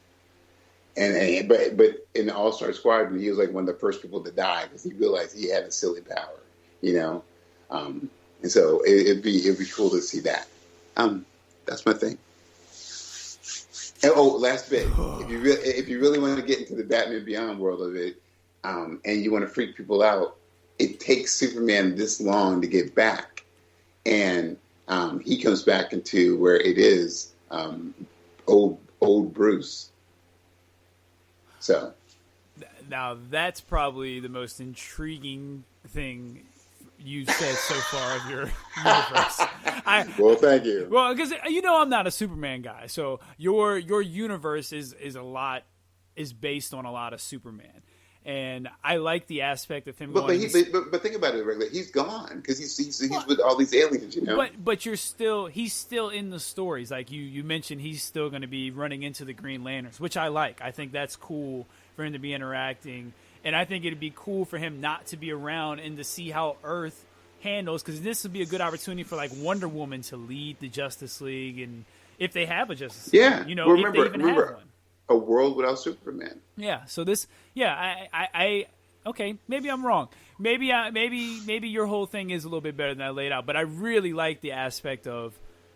But in the All-Star Squadron, he was like one of the first people to die because he realized he had a silly power, you know. And so it'd be cool to see that. That's my thing. And, last bit. If you really want to get into the Batman Beyond world of it, and you want to freak people out, it takes Superman this long to get back, and he comes back into where it is old Bruce. So now that's probably the most intriguing thing you've said so far of your universe. Well, thank you. Well, because I'm not a Superman guy, so your universe is based on a lot of Superman, and I like the aspect of him. But think about it, regular. He's gone because he's with all these aliens, you know. But he's still in the stories. Like you mentioned, he's still going to be running into the Green Lanterns, which I like. I think that's cool for him to be interacting. And I think it'd be cool for him not to be around and to see how Earth handles, because this would be a good opportunity for like Wonder Woman to lead the Justice League, and if they have a Justice League, if they even have one. A world without Superman. Yeah. So okay, maybe I'm wrong. Maybe your whole thing is a little bit better than I laid out, but I really like the aspect of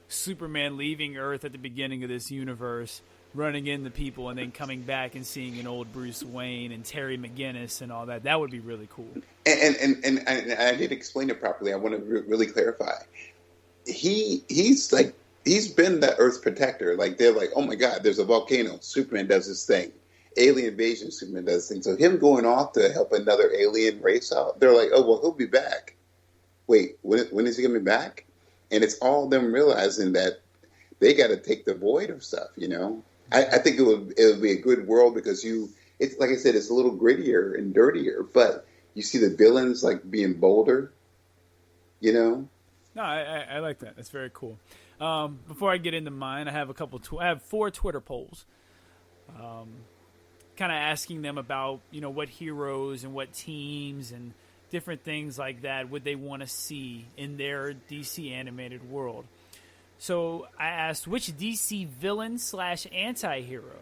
Superman leaving Earth at the beginning of this universe, running into people, and then coming back and seeing an old Bruce Wayne and Terry McGinnis and all that. That would be really cool. And I didn't explain it properly. I want to really clarify. He's been the Earth's protector. Like, they're like, oh my God, there's a volcano. Superman does this thing. Alien invasion, Superman does this thing. So him going off to help another alien race out, they're like, oh, well, he'll be back. Wait, when is he going to be back? And it's all them realizing that they got to take the void of stuff, you know? I think it would be a good world because it's like I said, it's a little grittier and dirtier, but you see the villains like being bolder, you know? No, I like that. That's very cool. Before I get into mine, I have I have 4 Twitter polls, kind of asking them about what heroes and what teams and different things like that would they want to see in their DC animated world. So I asked, which DC villain / anti-hero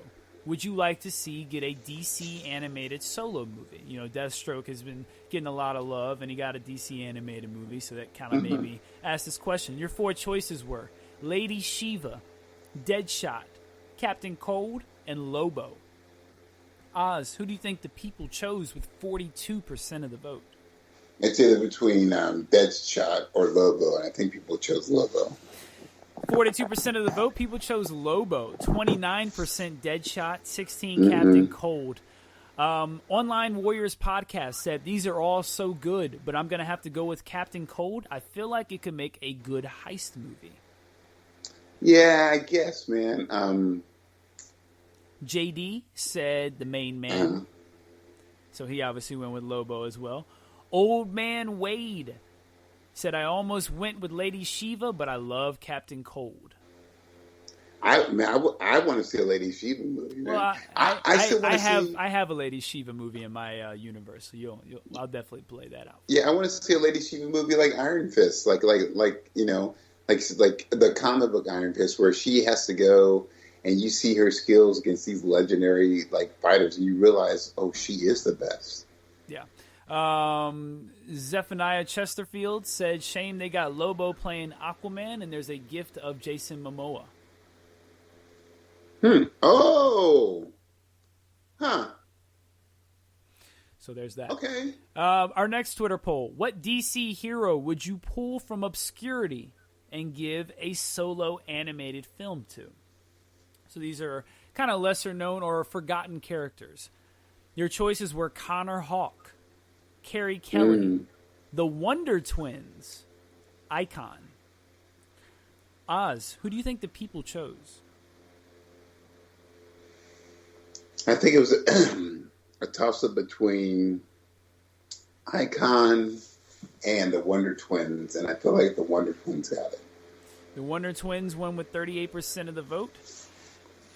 would you like to see get a DC animated solo movie? Deathstroke has been getting a lot of love, and he got a DC animated movie, so that kind of made me ask this question. Your 4 choices were Lady Shiva, Deadshot, Captain Cold, and Lobo. Oz, who do you think the people chose with 42% of the vote? It's either between Deadshot or Lobo, and I think people chose Lobo. 42% of the vote, people chose Lobo. 29% Deadshot, 16% Captain Cold. Online Warriors podcast said, these are all so good, but I'm going to have to go with Captain Cold. I feel like it could make a good heist movie. Yeah, I guess, man. JD said the main man. So he obviously went with Lobo as well. Old Man Wade said, I almost went with Lady Shiva, but I love Captain Cold. I want to see a Lady Shiva movie. Man. Well, I have a Lady Shiva movie in my universe, so I'll definitely play that out. Yeah, I want to see a Lady Shiva movie like Iron Fist, like the comic book Iron Fist, where she has to go and you see her skills against these legendary fighters, and you realize, oh, she is the best. Yeah. Zephaniah Chesterfield said, shame they got Lobo playing Aquaman, and there's a gift of Jason Momoa. Oh. Huh. So there's that. Okay. Our next Twitter poll. What DC hero would you pull from obscurity and give a solo animated film to? So these are kind of lesser known or forgotten characters. Your choices were Connor Hawke, Carrie Kelly, the Wonder Twins, Icon. Oz, who do you think the people chose? I think it was a toss-up between Icon and the Wonder Twins, and I feel like the Wonder Twins got it. The Wonder Twins won with 38% of the vote.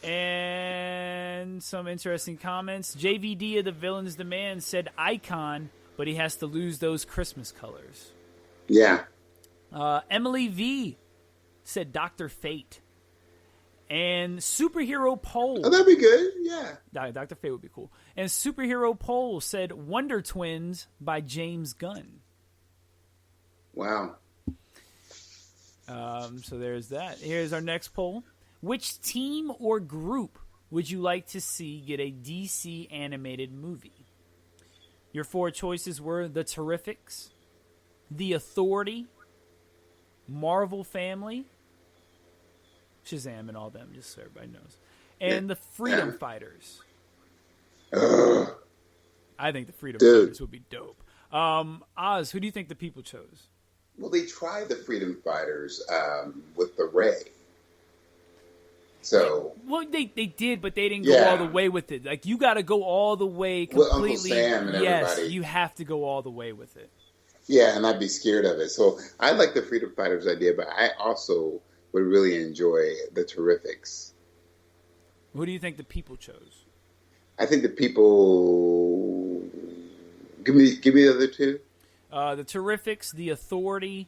And some interesting comments. JVD of the Villains Demand said Icon, but he has to lose those Christmas colors. Yeah. Emily V said Dr. Fate. And Superhero Poll. Oh, that'd be good. Yeah. Dr. Fate would be cool. And Superhero Poll said Wonder Twins by James Gunn. Wow. So there's that. Here's our next poll. Which team or group would you like to see get a DC animated movie? Your 4 choices were The Terrifics, The Authority, Marvel Family, Shazam and all them, just so everybody knows, and the Freedom Fighters. I think the Freedom Fighters would be dope. Oz, who do you think the people chose? Well, they tried the Freedom Fighters with the Ray. So well, they did, but they didn't go all the way with it. Like, you got to go all the way completely. With Uncle Sam and everybody. Yes, you have to go all the way with it. Yeah, and I'd be scared of it. So I like the Freedom Fighters idea, but I also would really enjoy the Terrifics. Who do you think the people chose? I think the people. Give me the other 2. The Terrifics, The Authority,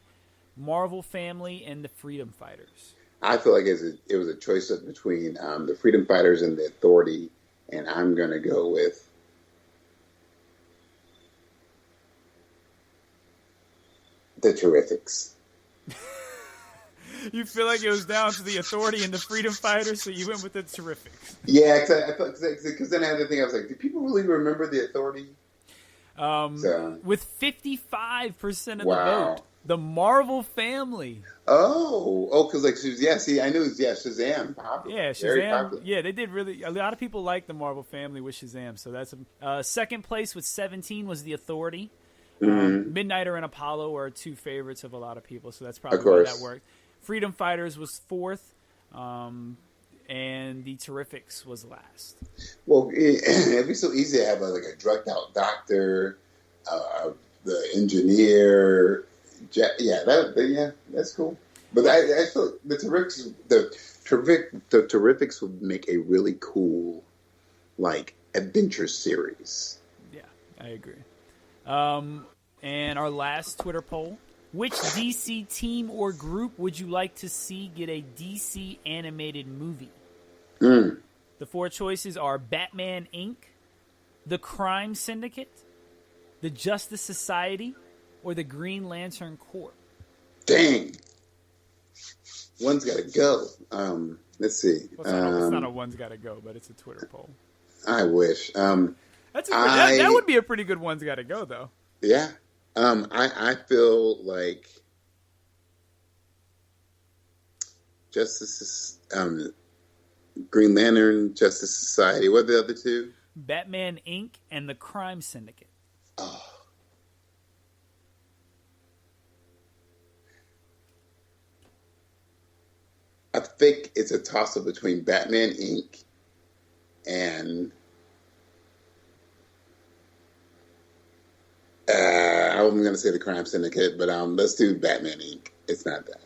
Marvel Family, and the Freedom Fighters. I feel like it was a choice between the Freedom Fighters and the Authority, and I'm going to go with the Terrifics. You feel like it was down to the Authority and the Freedom Fighters, so you went with the Terrifics. Yeah, because then I had to think, I was like, do people really remember the Authority? With 55% of the vote, the Marvel Family. Oh, because I knew it was Shazam. Popular. Yeah, Shazam. Yeah, they did really. A lot of people like the Marvel Family with Shazam, so that's second place with 17 was the Authority. Midnighter and Apollo are 2 favorites of a lot of people, so that's probably why that worked. Freedom Fighters was 4th, and the Terrifics was last. Well, it'd be so easy to have a drugged out doctor, the engineer. That's cool. But I feel the Terrifics would make a really cool, adventure series. Yeah, I agree. And our last Twitter poll: which DC team or group would you like to see get a DC animated movie? The 4 choices are Batman Inc., The Crime Syndicate, The Justice Society, or The Green Lantern Corps. Dang. One's got to go. Let's see. Well, it's not a one's got to go, but it's a Twitter poll. I wish. That would be a pretty good one's got to go, though. Yeah. I feel like Justice, Green Lantern, Justice Society. What are the other 2? Batman Inc. and The Crime Syndicate. Oh. I think it's a toss-up between Batman Inc. and I was going to say the Crime Syndicate, but let's do Batman Inc. It's not that.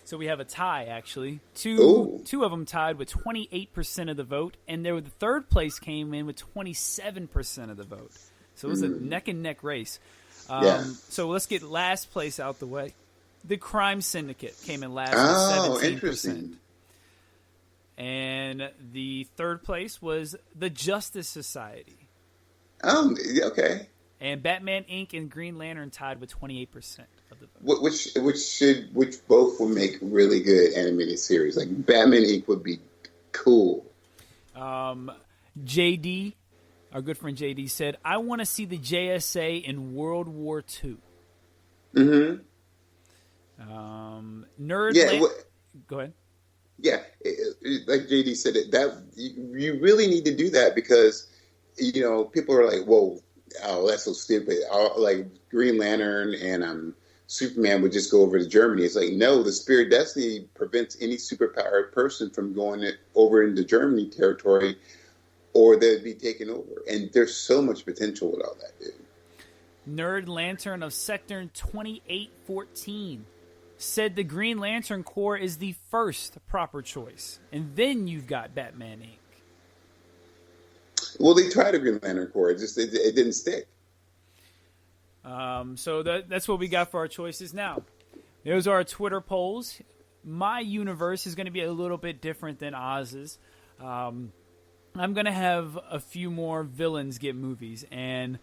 So we have a tie, actually. Ooh. Two of them tied with 28% of the vote, and the third place came in with 27% of the vote. So it was a neck and neck race. So let's get last place out the way. The Crime Syndicate came in last with 17%. Interesting. And the third place was the Justice Society. Oh, okay. And Batman Inc. and Green Lantern tied with 28% of the vote. Which both would make really good animated series. Like Batman Inc. would be cool. JD, our good friend JD, said, "I want to see the JSA in World War II." Mm-hmm. Go ahead. Yeah, like JD said, that you really need to do that because people are like, "Whoa, oh, that's so stupid." Like Green Lantern and Superman would just go over to Germany. It's like, no, the Spirit of Destiny prevents any superpowered person from going over into Germany territory, or they'd be taken over. And there's so much potential with all that, dude. Nerd Lantern of Sector 2814 said the Green Lantern Corps is the first proper choice. And then you've got Batman Inc. Well, they tried a Green Lantern Corps. It didn't stick. So that's what we got for our choices now. Those are our Twitter polls. My universe is going to be a little bit different than Oz's. I'm going to have a few more villains get movies. And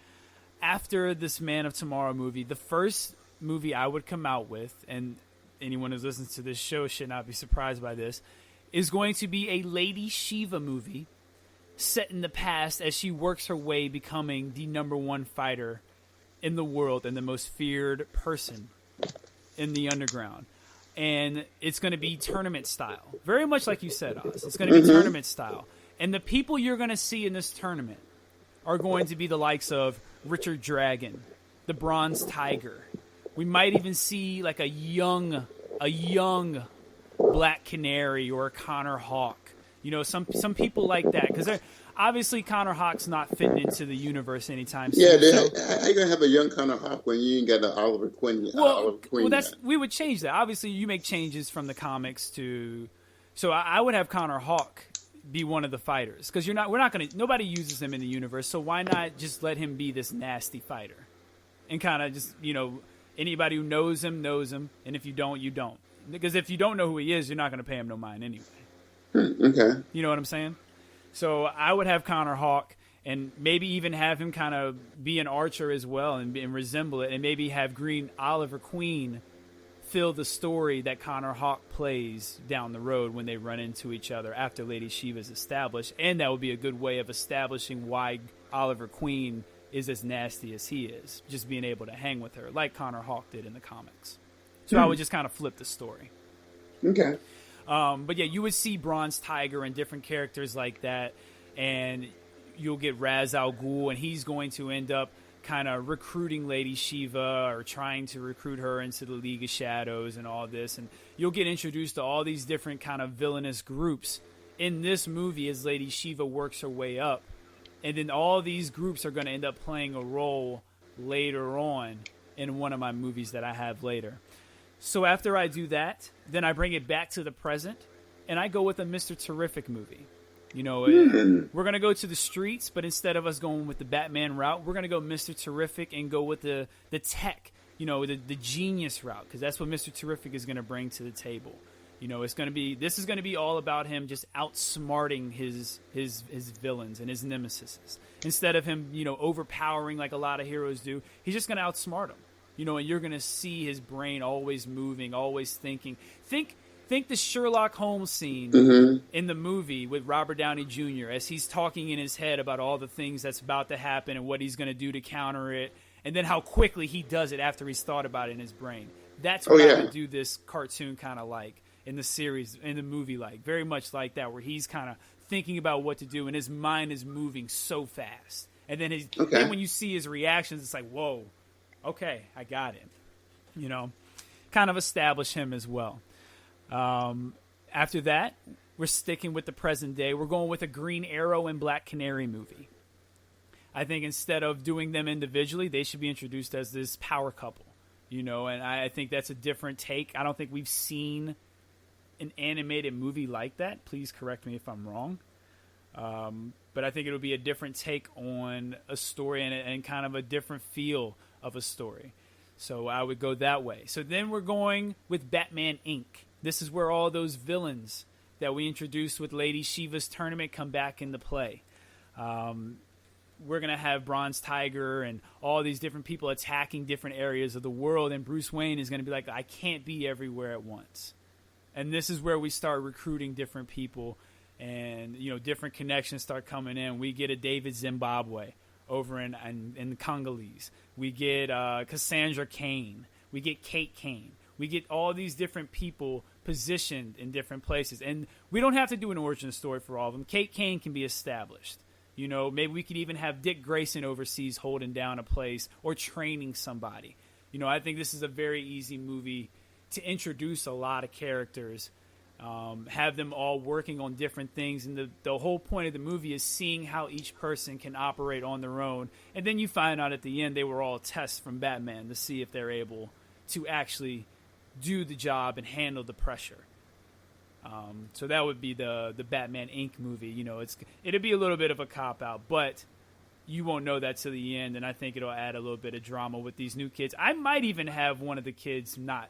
after this Man of Tomorrow movie, the first movie I would come out with, and anyone who listens to this show should not be surprised by this, is going to be a Lady Shiva movie set in the past as she works her way becoming the number one fighter in the world and the most feared person in the underground. And it's going to be tournament style. Very much like you said, Oz. It's going to be tournament style. And the people you're going to see in this tournament are going to be the likes of Richard Dragon, the Bronze Tiger. We might even see like a young Black Canary or a Connor Hawk. Some people like that because obviously Connor Hawk's not fitting into the universe anytime soon. Yeah, how you gonna have a young Connor Hawk when you ain't got an Oliver Queen? We would change that. Obviously, you make changes from the comics to. So I would have Connor Hawk be one of the fighters because nobody uses him in the universe. So why not just let him be this nasty fighter, and kind of just anybody who knows him, and if you don't, you don't. Because if you don't know who he is, you're not going to pay him no mind anyway. Okay. You know what I'm saying? So I would have Connor Hawk and maybe even have him kind of be an archer as well and resemble it, and maybe have Green Oliver Queen fill the story that Connor Hawk plays down the road when they run into each other after Lady Shiva is established. And that would be a good way of establishing why Oliver Queen is as nasty as he is, just being able to hang with her like Connor Hawk did in the comics. So I would just kind of flip the story. Okay. But yeah, you would see Bronze Tiger and different characters like that, and you'll get Ra's al Ghul, and he's going to end up kind of recruiting Lady Shiva or trying to recruit her into the League of Shadows and all this, and you'll get introduced to all these different kind of villainous groups in this movie as Lady Shiva works her way up, and then all these groups are going to end up playing a role later on in one of my movies that I have later. So after I do that, then I bring it back to the present, and I go with a Mr. Terrific movie. We're going to go to the streets, but instead of us going with the Batman route, we're going to go Mr. Terrific and go with the tech, the genius route, because that's what Mr. Terrific is going to bring to the table. This is going to be all about him just outsmarting his villains and his nemesis. Instead of him, overpowering like a lot of heroes do, he's just going to outsmart them. And you're going to see his brain always moving, always thinking. Think the Sherlock Holmes scene in the movie with Robert Downey Jr. as he's talking in his head about all the things that's about to happen and what he's going to do to counter it, and then how quickly he does it after he's thought about it in his brain. That's what I would do this cartoon kind of like in the series, in the movie, like very much like that, where he's kind of thinking about what to do and his mind is moving so fast. And then then when you see his reactions, it's like, whoa. Okay, I got him. Kind of establish him as well. After that, we're sticking with the present day. We're going with a Green Arrow and Black Canary movie. I think instead of doing them individually, they should be introduced as this power couple, and I think that's a different take. I don't think we've seen an animated movie like that. Please correct me if I'm wrong. But I think it'll be a different take on a story and kind of a different feel of a story. So I would go that way. So then we're going with Batman Inc. This is where all those villains that we introduced with Lady Shiva's tournament come back into play. We're going to have Bronze Tiger and all these different people attacking different areas of the world, and Bruce Wayne is going to be like, I can't be everywhere at once. And this is where we start recruiting different people, and different connections start coming in. We get a David Zimbabwe over in the Congolese. We get Cassandra Cain. We get Kate Kane. We get all these different people positioned in different places. And we don't have to do an origin story for all of them. Kate Kane can be established. Maybe we could even have Dick Grayson overseas holding down a place or training somebody. I think this is a very easy movie to introduce a lot of characters, have them all working on different things. And the whole point of the movie is seeing how each person can operate on their own. And then you find out at the end they were all tests from Batman to see if they're able to actually do the job and handle the pressure. So that would be the Batman Inc. movie. It'll be a little bit of a cop-out, but you won't know that till the end, and I think it'll add a little bit of drama with these new kids. I might even have one of the kids not,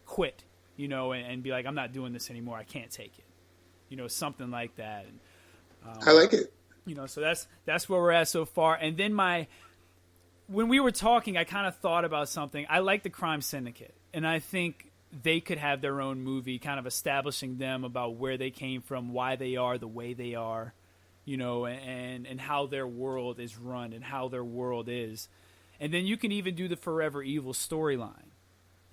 quit, and be like, I'm not doing this anymore. I can't take it. Something like that. And, I like it. So that's where we're at so far. And then when we were talking, I kind of thought about something. I like the Crime Syndicate, and I think they could have their own movie kind of establishing them about where they came from, why they are the way they are, and how their world is run and how their world is. And then you can even do the Forever Evil storyline.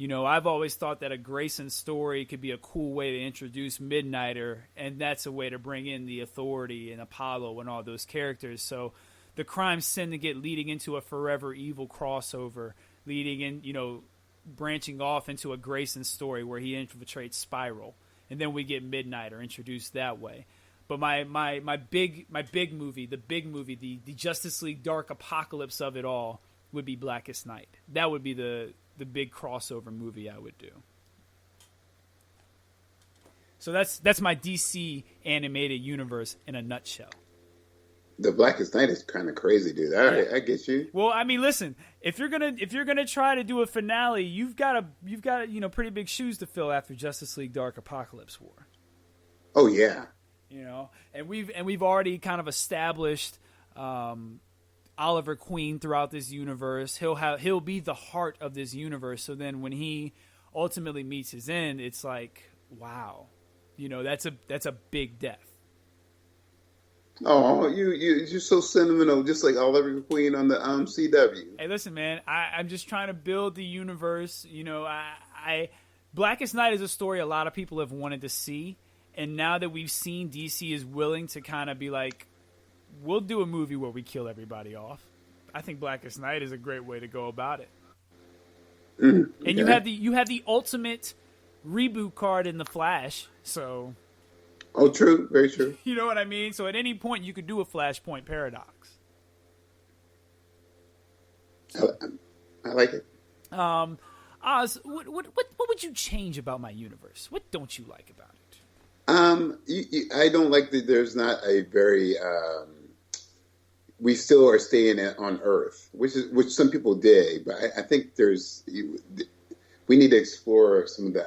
I've always thought that a Grayson story could be a cool way to introduce Midnighter, and that's a way to bring in the Authority and Apollo and all those characters. So the Crime Syndicate leading into a Forever Evil crossover, leading in, branching off into a Grayson story where he infiltrates Spiral, and then we get Midnighter introduced that way. But my big movie, the Justice League Dark Apocalypse of it all would be Blackest Night. That would be the big crossover movie I would do. So that's my DC animated universe in a nutshell. The Blackest Night is kind of crazy, dude. All right, I get you. Well, I mean, listen, if you're gonna try to do a finale, you've got pretty big shoes to fill after Justice League Dark Apocalypse War. Oh yeah. And we've already kind of established Oliver Queen throughout this universe. He'll be the heart of this universe. So then when he ultimately meets his end, it's like, wow, that's a big death. Oh, you're so sentimental, just like Oliver Queen on the CW. Hey, listen, man, I'm just trying to build the universe. Blackest Night is a story a lot of people have wanted to see, and now that we've seen DC is willing to kind of be like, we'll do a movie where we kill everybody off. I think Blackest Night is a great way to go about it. Okay. And you have the ultimate reboot card in the Flash, so. Oh, true. Very true. You know what I mean? So at any point, you could do a Flashpoint paradox. I like it. Oz, what would you change about my universe? What don't you like about it? I don't like that there's not a very... we still are staying on Earth, which some people dig, but I think we need to explore some of the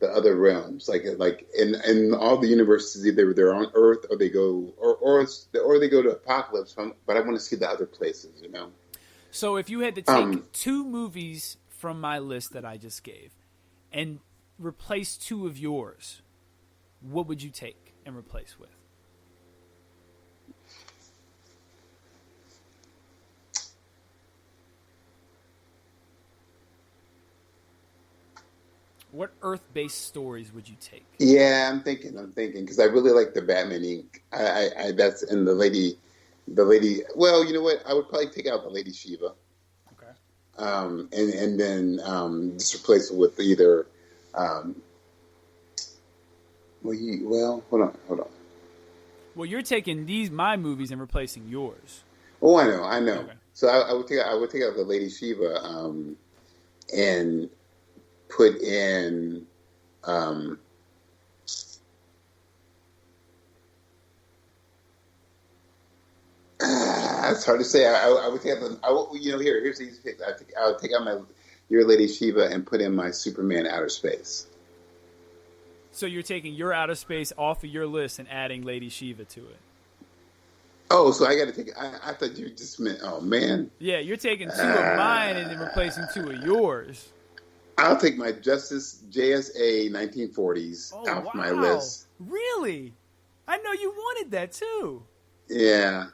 other realms, like in all the universes, either they're on Earth or they go or they go to Apocalypse. But I want to see the other places, So if you had to take two movies from my list that I just gave and replace two of yours, what would you take and replace with? What Earth-based stories would you take? Yeah, I'm thinking, because I really like the Batman Inc. I that's and the lady. Well, you know what? I would probably take out the Lady Shiva. Okay. And then just replace it with either. Hold on. Well, you're taking my movies and replacing yours. Oh, I know. Okay. So I would take out the Lady Shiva and put in it's hard to say. I would take out here's the easy fix. I would take out your Lady Shiva and put in my Superman Outer Space. So you're taking your Outer Space off of your list and adding Lady Shiva to it. Oh, so I got to take. I thought you just meant. Oh man. Yeah, you're taking 2 of mine and then replacing 2 of yours. I'll take my Justice JSA 1940s off my list. Really? I know you wanted that too. Yeah.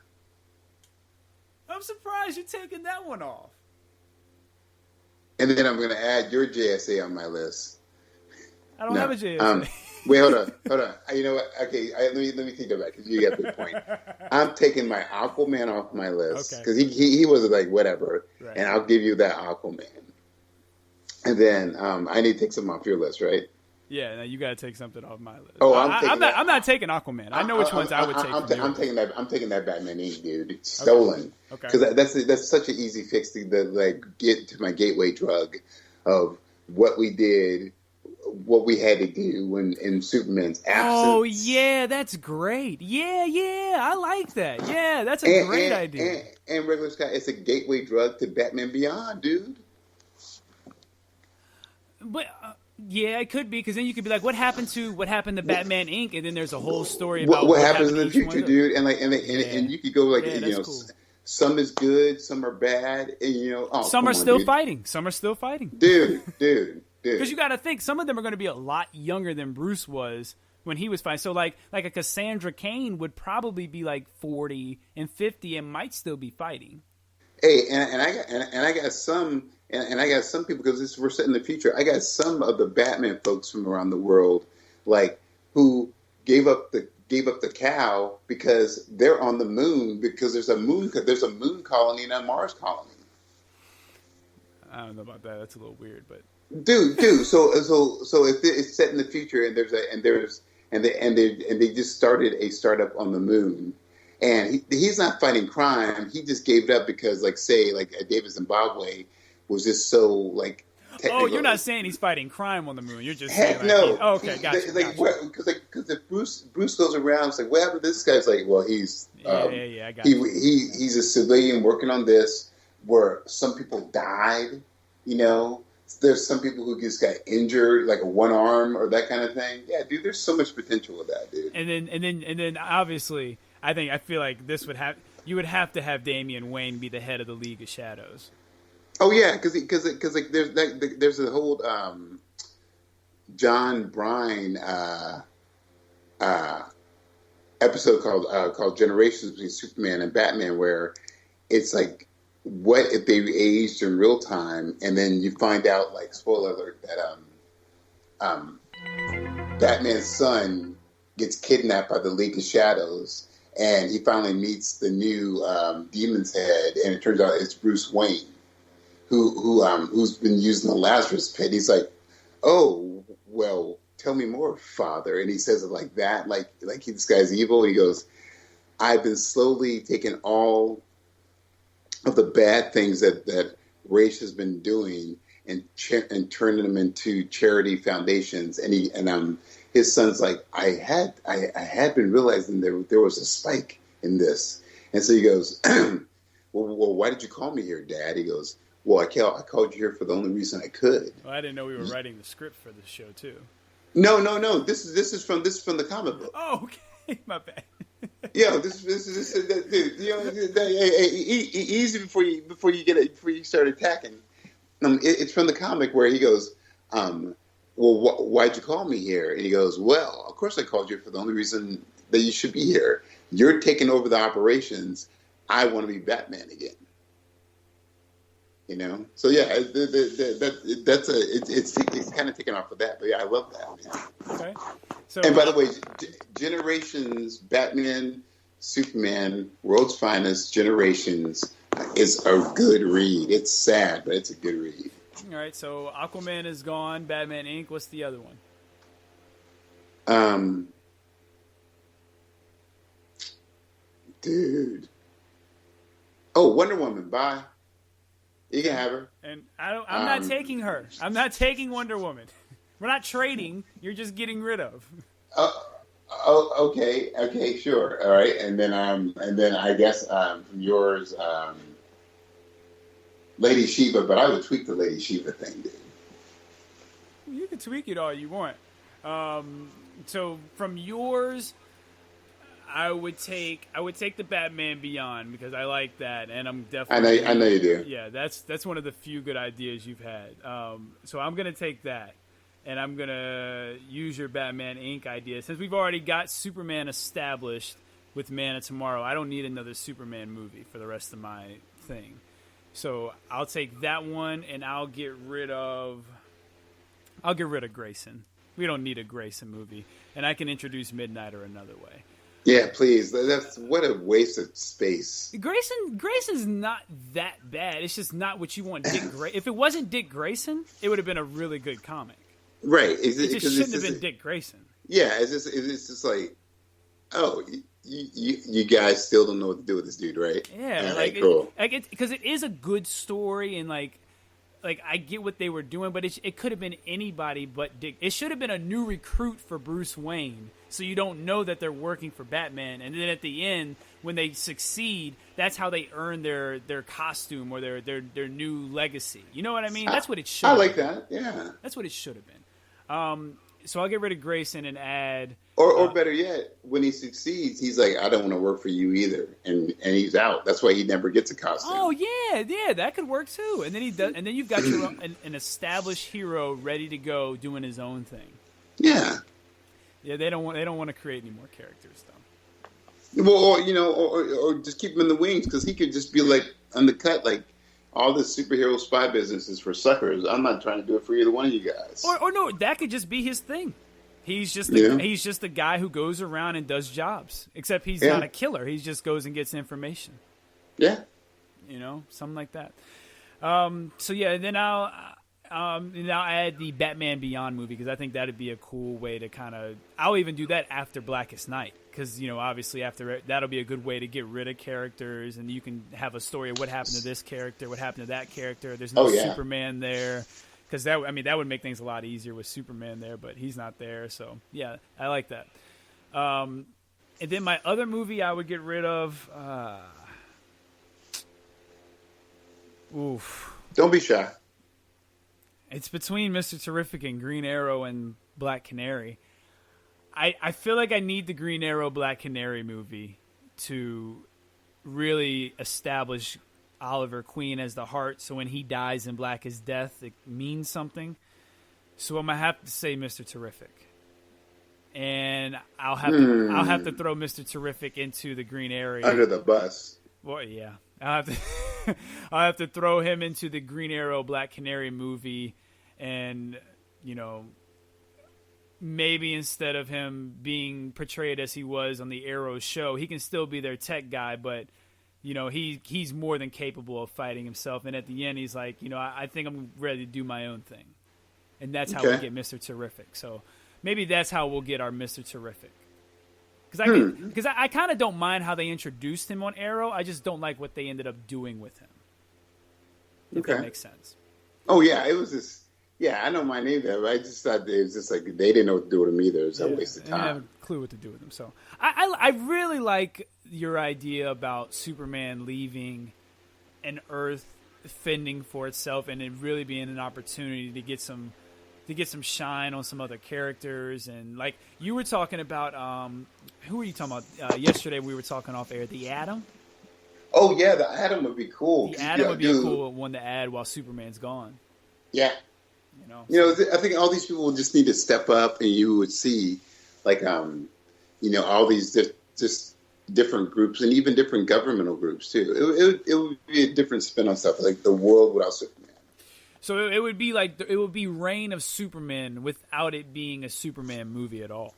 I'm surprised you're taking that one off. And then I'm going to add your JSA on my list. I don't have a JSA. Wait, hold on. You know what? Okay, let me think about it because you got the point. I'm taking my Aquaman off my list because he was like whatever, right. And I'll give you that Aquaman. And then I need to take something off your list, right? Yeah, now you got to take something off my list. Oh, I'm not taking Aquaman. I know which ones I would take. I'm taking that Batman Inc., dude. It's stolen. Okay. Because that's such an easy fix to like get to my gateway drug of what we did, what we had to do in Superman's absence. Oh yeah, that's great. Yeah, I like that. Yeah, that's a great idea. And regular Scott, it's a gateway drug to Batman Beyond, dude. But yeah, it could be because then you could be like, what happened to Batman Inc. And then there's a whole story about what happens in the future, dude. And you could go like cool. Some is good, some are bad, and some are still fighting. Some are still fighting, dude. Because you got to think some of them are going to be a lot younger than Bruce was when he was fighting. So like a Cassandra Cain would probably be like 40 and 50 and might still be fighting. Hey, and I got some. And I got some people, because we're set in the future, I got some of the Batman folks from around the world, like, who gave up the cow because they're on the moon, because there's a moon colony and a Mars colony. I don't know about that. That's a little weird, but dude. So if it's set in the future and they just started a startup on the moon. And he's not fighting crime. He just gave it up because, like David Zimbabwe was just so, like, technical. Oh, you're not saying he's fighting crime on the moon. You're just saying, no. Okay, gotcha. Because if Bruce goes around, it's like, what happened to this guy? It's like, well, he's I got you. He's a civilian working on this, where some people died, There's some people who just got injured, like a one arm or that kind of thing. Yeah, dude, there's so much potential with that, dude. And then obviously, I feel like you would have to have Damian Wayne be the head of the League of Shadows. Oh yeah, because like there's a whole John Bryan episode called Generations between Superman and Batman, where it's like, what if they aged in real time, and then you find out, like, spoiler alert, that Batman's son gets kidnapped by the League of Shadows, and he finally meets the new Demon's Head, and it turns out it's Bruce Wayne, who's been using the Lazarus Pit. He's like, oh, well, tell me more, Father. And he says it like that, like this guy's evil. He goes, I've been slowly taking all of the bad things that Ra's has been doing and turning them into charity foundations. And his son's like, I had been realizing there was a spike in this. And so he goes, well, why did you call me here, Dad? He goes, well, I called you here for the only reason I could. Well, I didn't know we were writing the script for this show too. No. This is from the comic book. Oh, okay, my bad. Yeah, this dude, easy before you start attacking. It's from the comic where he goes, well, why'd you call me here? And he goes, well, of course I called you for the only reason that you should be here. You're taking over the operations. I want to be Batman again. So yeah, it's kind of taken off of that, but yeah, I love that. Man. Okay. So, and by the way, Generations, Batman, Superman, World's Finest, Generations is a good read. It's sad, but it's a good read. All right, so Aquaman is gone. Batman Inc. What's the other one? Dude. Oh, Wonder Woman. Bye. You can have her. And I'm not taking her. I'm not taking Wonder Woman. We're not trading. You're just getting rid of. Okay, sure. All right. And then I guess from yours, Lady Shiva, but I would tweak the Lady Shiva thing, dude. You can tweak it all you want. So from yours, I would take the Batman Beyond because I like that, and I'm definitely. I know you do. Yeah, that's one of the few good ideas you've had. So I'm gonna take that, and I'm gonna use your Batman Inc. idea since we've already got Superman established with Man of Tomorrow. I don't need another Superman movie for the rest of my thing. So I'll take that one, and I'll get rid of Grayson. We don't need a Grayson movie, and I can introduce Midnighter another way. Yeah, please. That's what a waste of space. Grayson's not that bad. It's just not what you want. If it wasn't Dick Grayson, it would have been a really good comic. Right. It just shouldn't have been Dick Grayson. Yeah, it's just like, oh, you guys still don't know what to do with this dude, right? Yeah, cool. Because it is a good story, and like I get what they were doing, but it could have been anybody but Dick. It should have been a new recruit for Bruce Wayne, so you don't know that they're working for Batman. And then at the end, when they succeed, that's how they earn their costume or their new legacy. You know what I mean? That's what it should. I like that. Yeah, that's what it should have been. So I'll get rid of Grayson and add. Or better yet, when he succeeds, he's like, I don't want to work for you either, and he's out. That's why he never gets a costume. Oh yeah, that could work too. And then he does, and then you've got an established hero ready to go doing his own thing. Yeah. Yeah, they don't want to create any more characters though. Well, or just keep him in the wings because he could just be like undercut, like all this superhero spy business is for suckers. I'm not trying to do it for either one of you guys. Or no, that could just be his thing. He's just the guy who goes around and does jobs. Except he's not a killer. He just goes and gets information. Yeah. Something like that. So yeah, and then I'll add the Batman Beyond movie because I think that'd be a cool way to kind of. I'll even do that after Blackest Night because obviously after it, that'll be a good way to get rid of characters and you can have a story of what happened to this character, what happened to that character. There's no Superman there. Because that would make things a lot easier with Superman there, but he's not there. So, yeah, I like that. And then my other movie I would get rid of... Don't be shy. It's between Mr. Terrific and Green Arrow and Black Canary. I feel like I need the Green Arrow Black Canary movie to really establish Oliver Queen as the heart, so when he dies in Black as Death, it means something. So I'm gonna have to say Mr. Terrific, and I'll have to throw Mr. Terrific into the green area under the bus. Well, yeah, I'll have to throw him into the Green Arrow Black Canary movie, and maybe instead of him being portrayed as he was on the Arrow show, he can still be their tech guy, but. He's more than capable of fighting himself. And at the end, he's like, I think I'm ready to do my own thing. And that's how we get Mr. Terrific. So maybe that's how we'll get our Mr. Terrific. Because I kind of don't mind how they introduced him on Arrow. I just don't like what they ended up doing with him. If that makes sense. Oh, yeah. It was just, I don't mind either. But I just thought it was just like they didn't know what to do with him either. It was a waste of time. I have a clue what to do with him. So I really like your idea about Superman leaving an Earth fending for itself and it really being an opportunity to get some shine on some other characters. And like you were talking about, who were you talking about? Yesterday we were talking off air, the Atom. Oh yeah, the Atom would be cool. The Atom would be a cool one to add while Superman's gone. Yeah. I think all these people just need to step up, and you would see, like, all these just different groups, and even different governmental groups too. It would be a different spin on stuff, like the world without Superman. So it would be like it would be Reign of Superman without it being a Superman movie at all.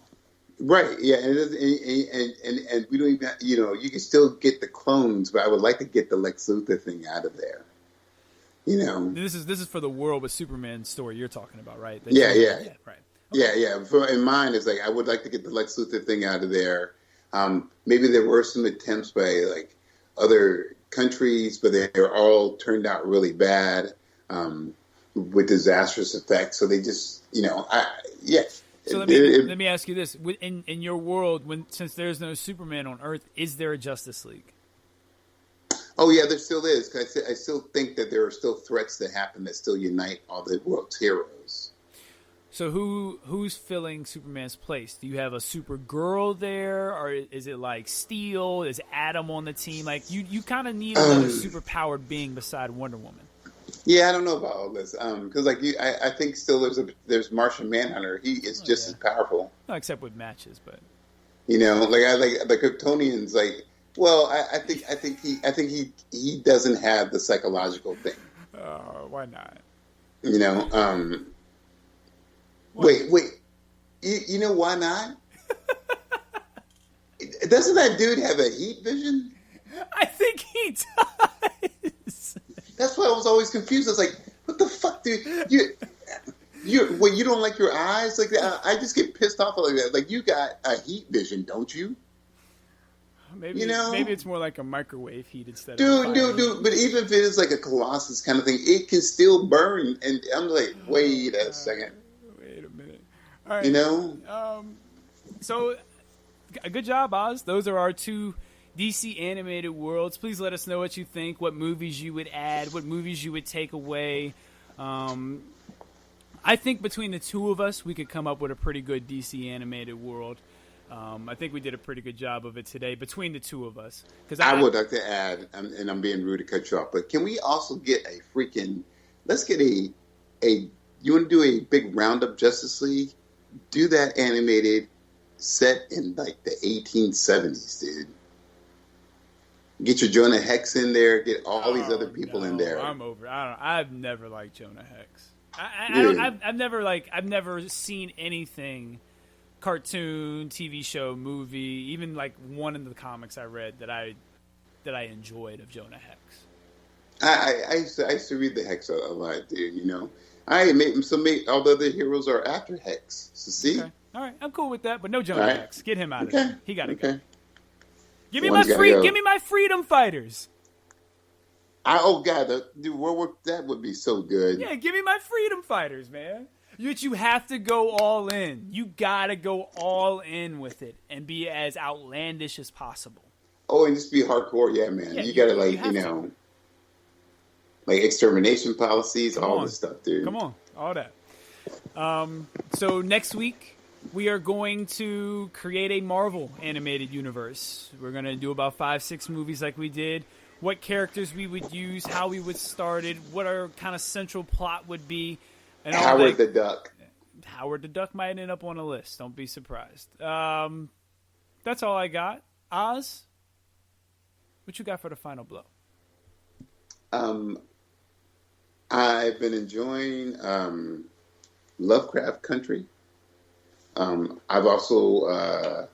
Right. Yeah, and we don't even. You can still get the clones, but I would like to get the Lex Luthor thing out of there. This is for the world with Superman story you're talking about, right? Yeah, right. Okay. Yeah. In mine, it's like I would like to get the Lex Luthor thing out of there, Maybe there were some attempts by like other countries, but they're all turned out really bad with disastrous effects. So they just, yeah. So let me ask you this: in your world, since there's no Superman on Earth, is there a Justice League? Oh yeah, there still is. 'Cause I still think that there are still threats that happen that still unite all the world's heroes. So who's filling Superman's place? Do you have a Supergirl there, or is it like Steel? Is Adam on the team? Like you kind of need another superpowered being beside Wonder Woman. Yeah, I don't know about all this because I think still there's Martian Manhunter. He is just as powerful. Not except with matches, but like the Kryptonians. Like, well, I think he doesn't have the psychological thing. Why not? Wait. You know why not? Doesn't that dude have a heat vision? I think he does. That's why I was always confused. I was like, what the fuck, dude? You don't like your eyes? Like, I just get pissed off like that. Like, you got a heat vision, don't you? Maybe it's more like a microwave heat instead of dude. But even if it is like a Colossus kind of thing, it can still burn. And I'm like, wait a second. Wait a minute. All right. So, a good job, Oz. Those are our two DC animated worlds. Please let us know what you think, what movies you would add, what movies you would take away. I think between the two of us, we could come up with a pretty good DC animated world. I think we did a pretty good job of it today between the two of us. I would like to add, and I'm being rude to cut you off, but can we also get let's get you want to do a big roundup Justice League? Do that animated set in like the 1870s, dude. Get your Jonah Hex in there. Get all these other people in there. I'm over. I've never liked Jonah Hex. I've never seen anything, cartoon, TV show, movie, even like one of the comics I read that I enjoyed of Jonah Hex. I used to read the Hex a lot, dude. All the other heroes are after Hex. So see, okay. All right, I'm cool with that, but no Jonah Hex. Get him out of there. He got to go. Give me my freedom fighters. Oh God, that would be so good. Yeah, give me my freedom fighters, man. You have to go all in. You gotta go all in with it and be as outlandish as possible. Oh, and just be hardcore, yeah, man. Yeah, you gotta like extermination policies, all this stuff, dude. Come on, all that. So next week we are going to create a Marvel animated universe. We're going to do about 5-6 movies like we did. What characters we would use, how we would start it, what our kind of central plot would be. And Howard the Duck. Howard the Duck might end up on a list. Don't be surprised. That's all I got. Oz, what you got for the final blow? I've been enjoying Lovecraft Country. I've also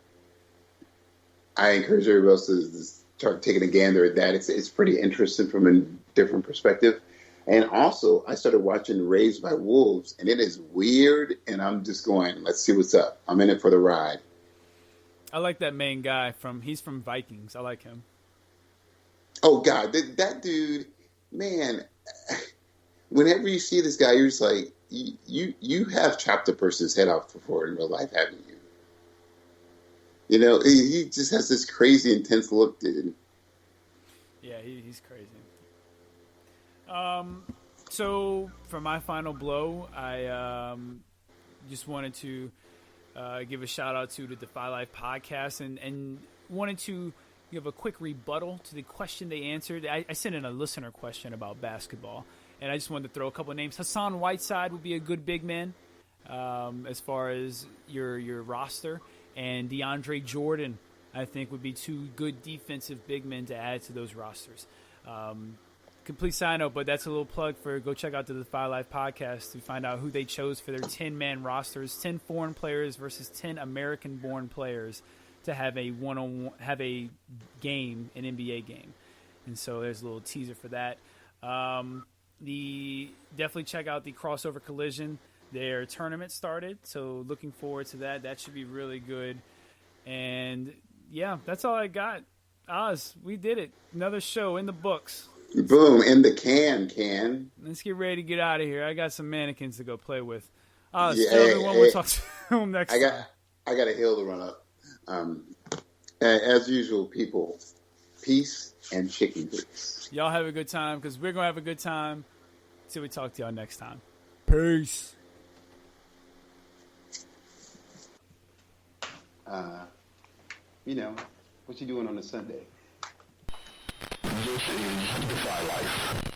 I encourage everybody else to start taking a gander at that. It's pretty interesting from a different perspective. And also, I started watching Raised by Wolves, and it is weird, and I'm just going, let's see what's up. I'm in it for the ride. I like that main guy he's from Vikings. I like him. Oh, God, that dude, man, whenever you see this guy, you're just like, you have chopped a person's head off before in real life, haven't you? He just has this crazy, intense look, dude. Yeah, he's crazy. So for my final blow, I just wanted to give a shout out to the Defy Life podcast and wanted to give a quick rebuttal to the question they answered. I sent in a listener question about basketball, and I just wanted to throw a couple of names. Hassan Whiteside would be a good big man as far as your roster, and DeAndre Jordan, I think, would be two good defensive big men to add to those rosters. Complete side note, but that's a little plug for go check out the Defy Life podcast to find out who they chose for their 10-man rosters, 10 foreign players versus 10 American-born players to have a game, an NBA game. And so there's a little teaser for that. Definitely check out the Crossover Collision. Their tournament started, so looking forward to that. That should be really good. And yeah, that's all I got. Oz, we did it. Another show in the books. Boom, in the can. Let's get ready to get out of here. I got some mannequins to go play with. Oz, Yeah, tell everyone we'll talk to them next time. I got a hill to run up. As usual, people, peace and chicken grease. Y'all have a good time because we're going to have a good time. Till we talk to y'all next time. Peace. What you doing on a Sunday? This is Defy Life.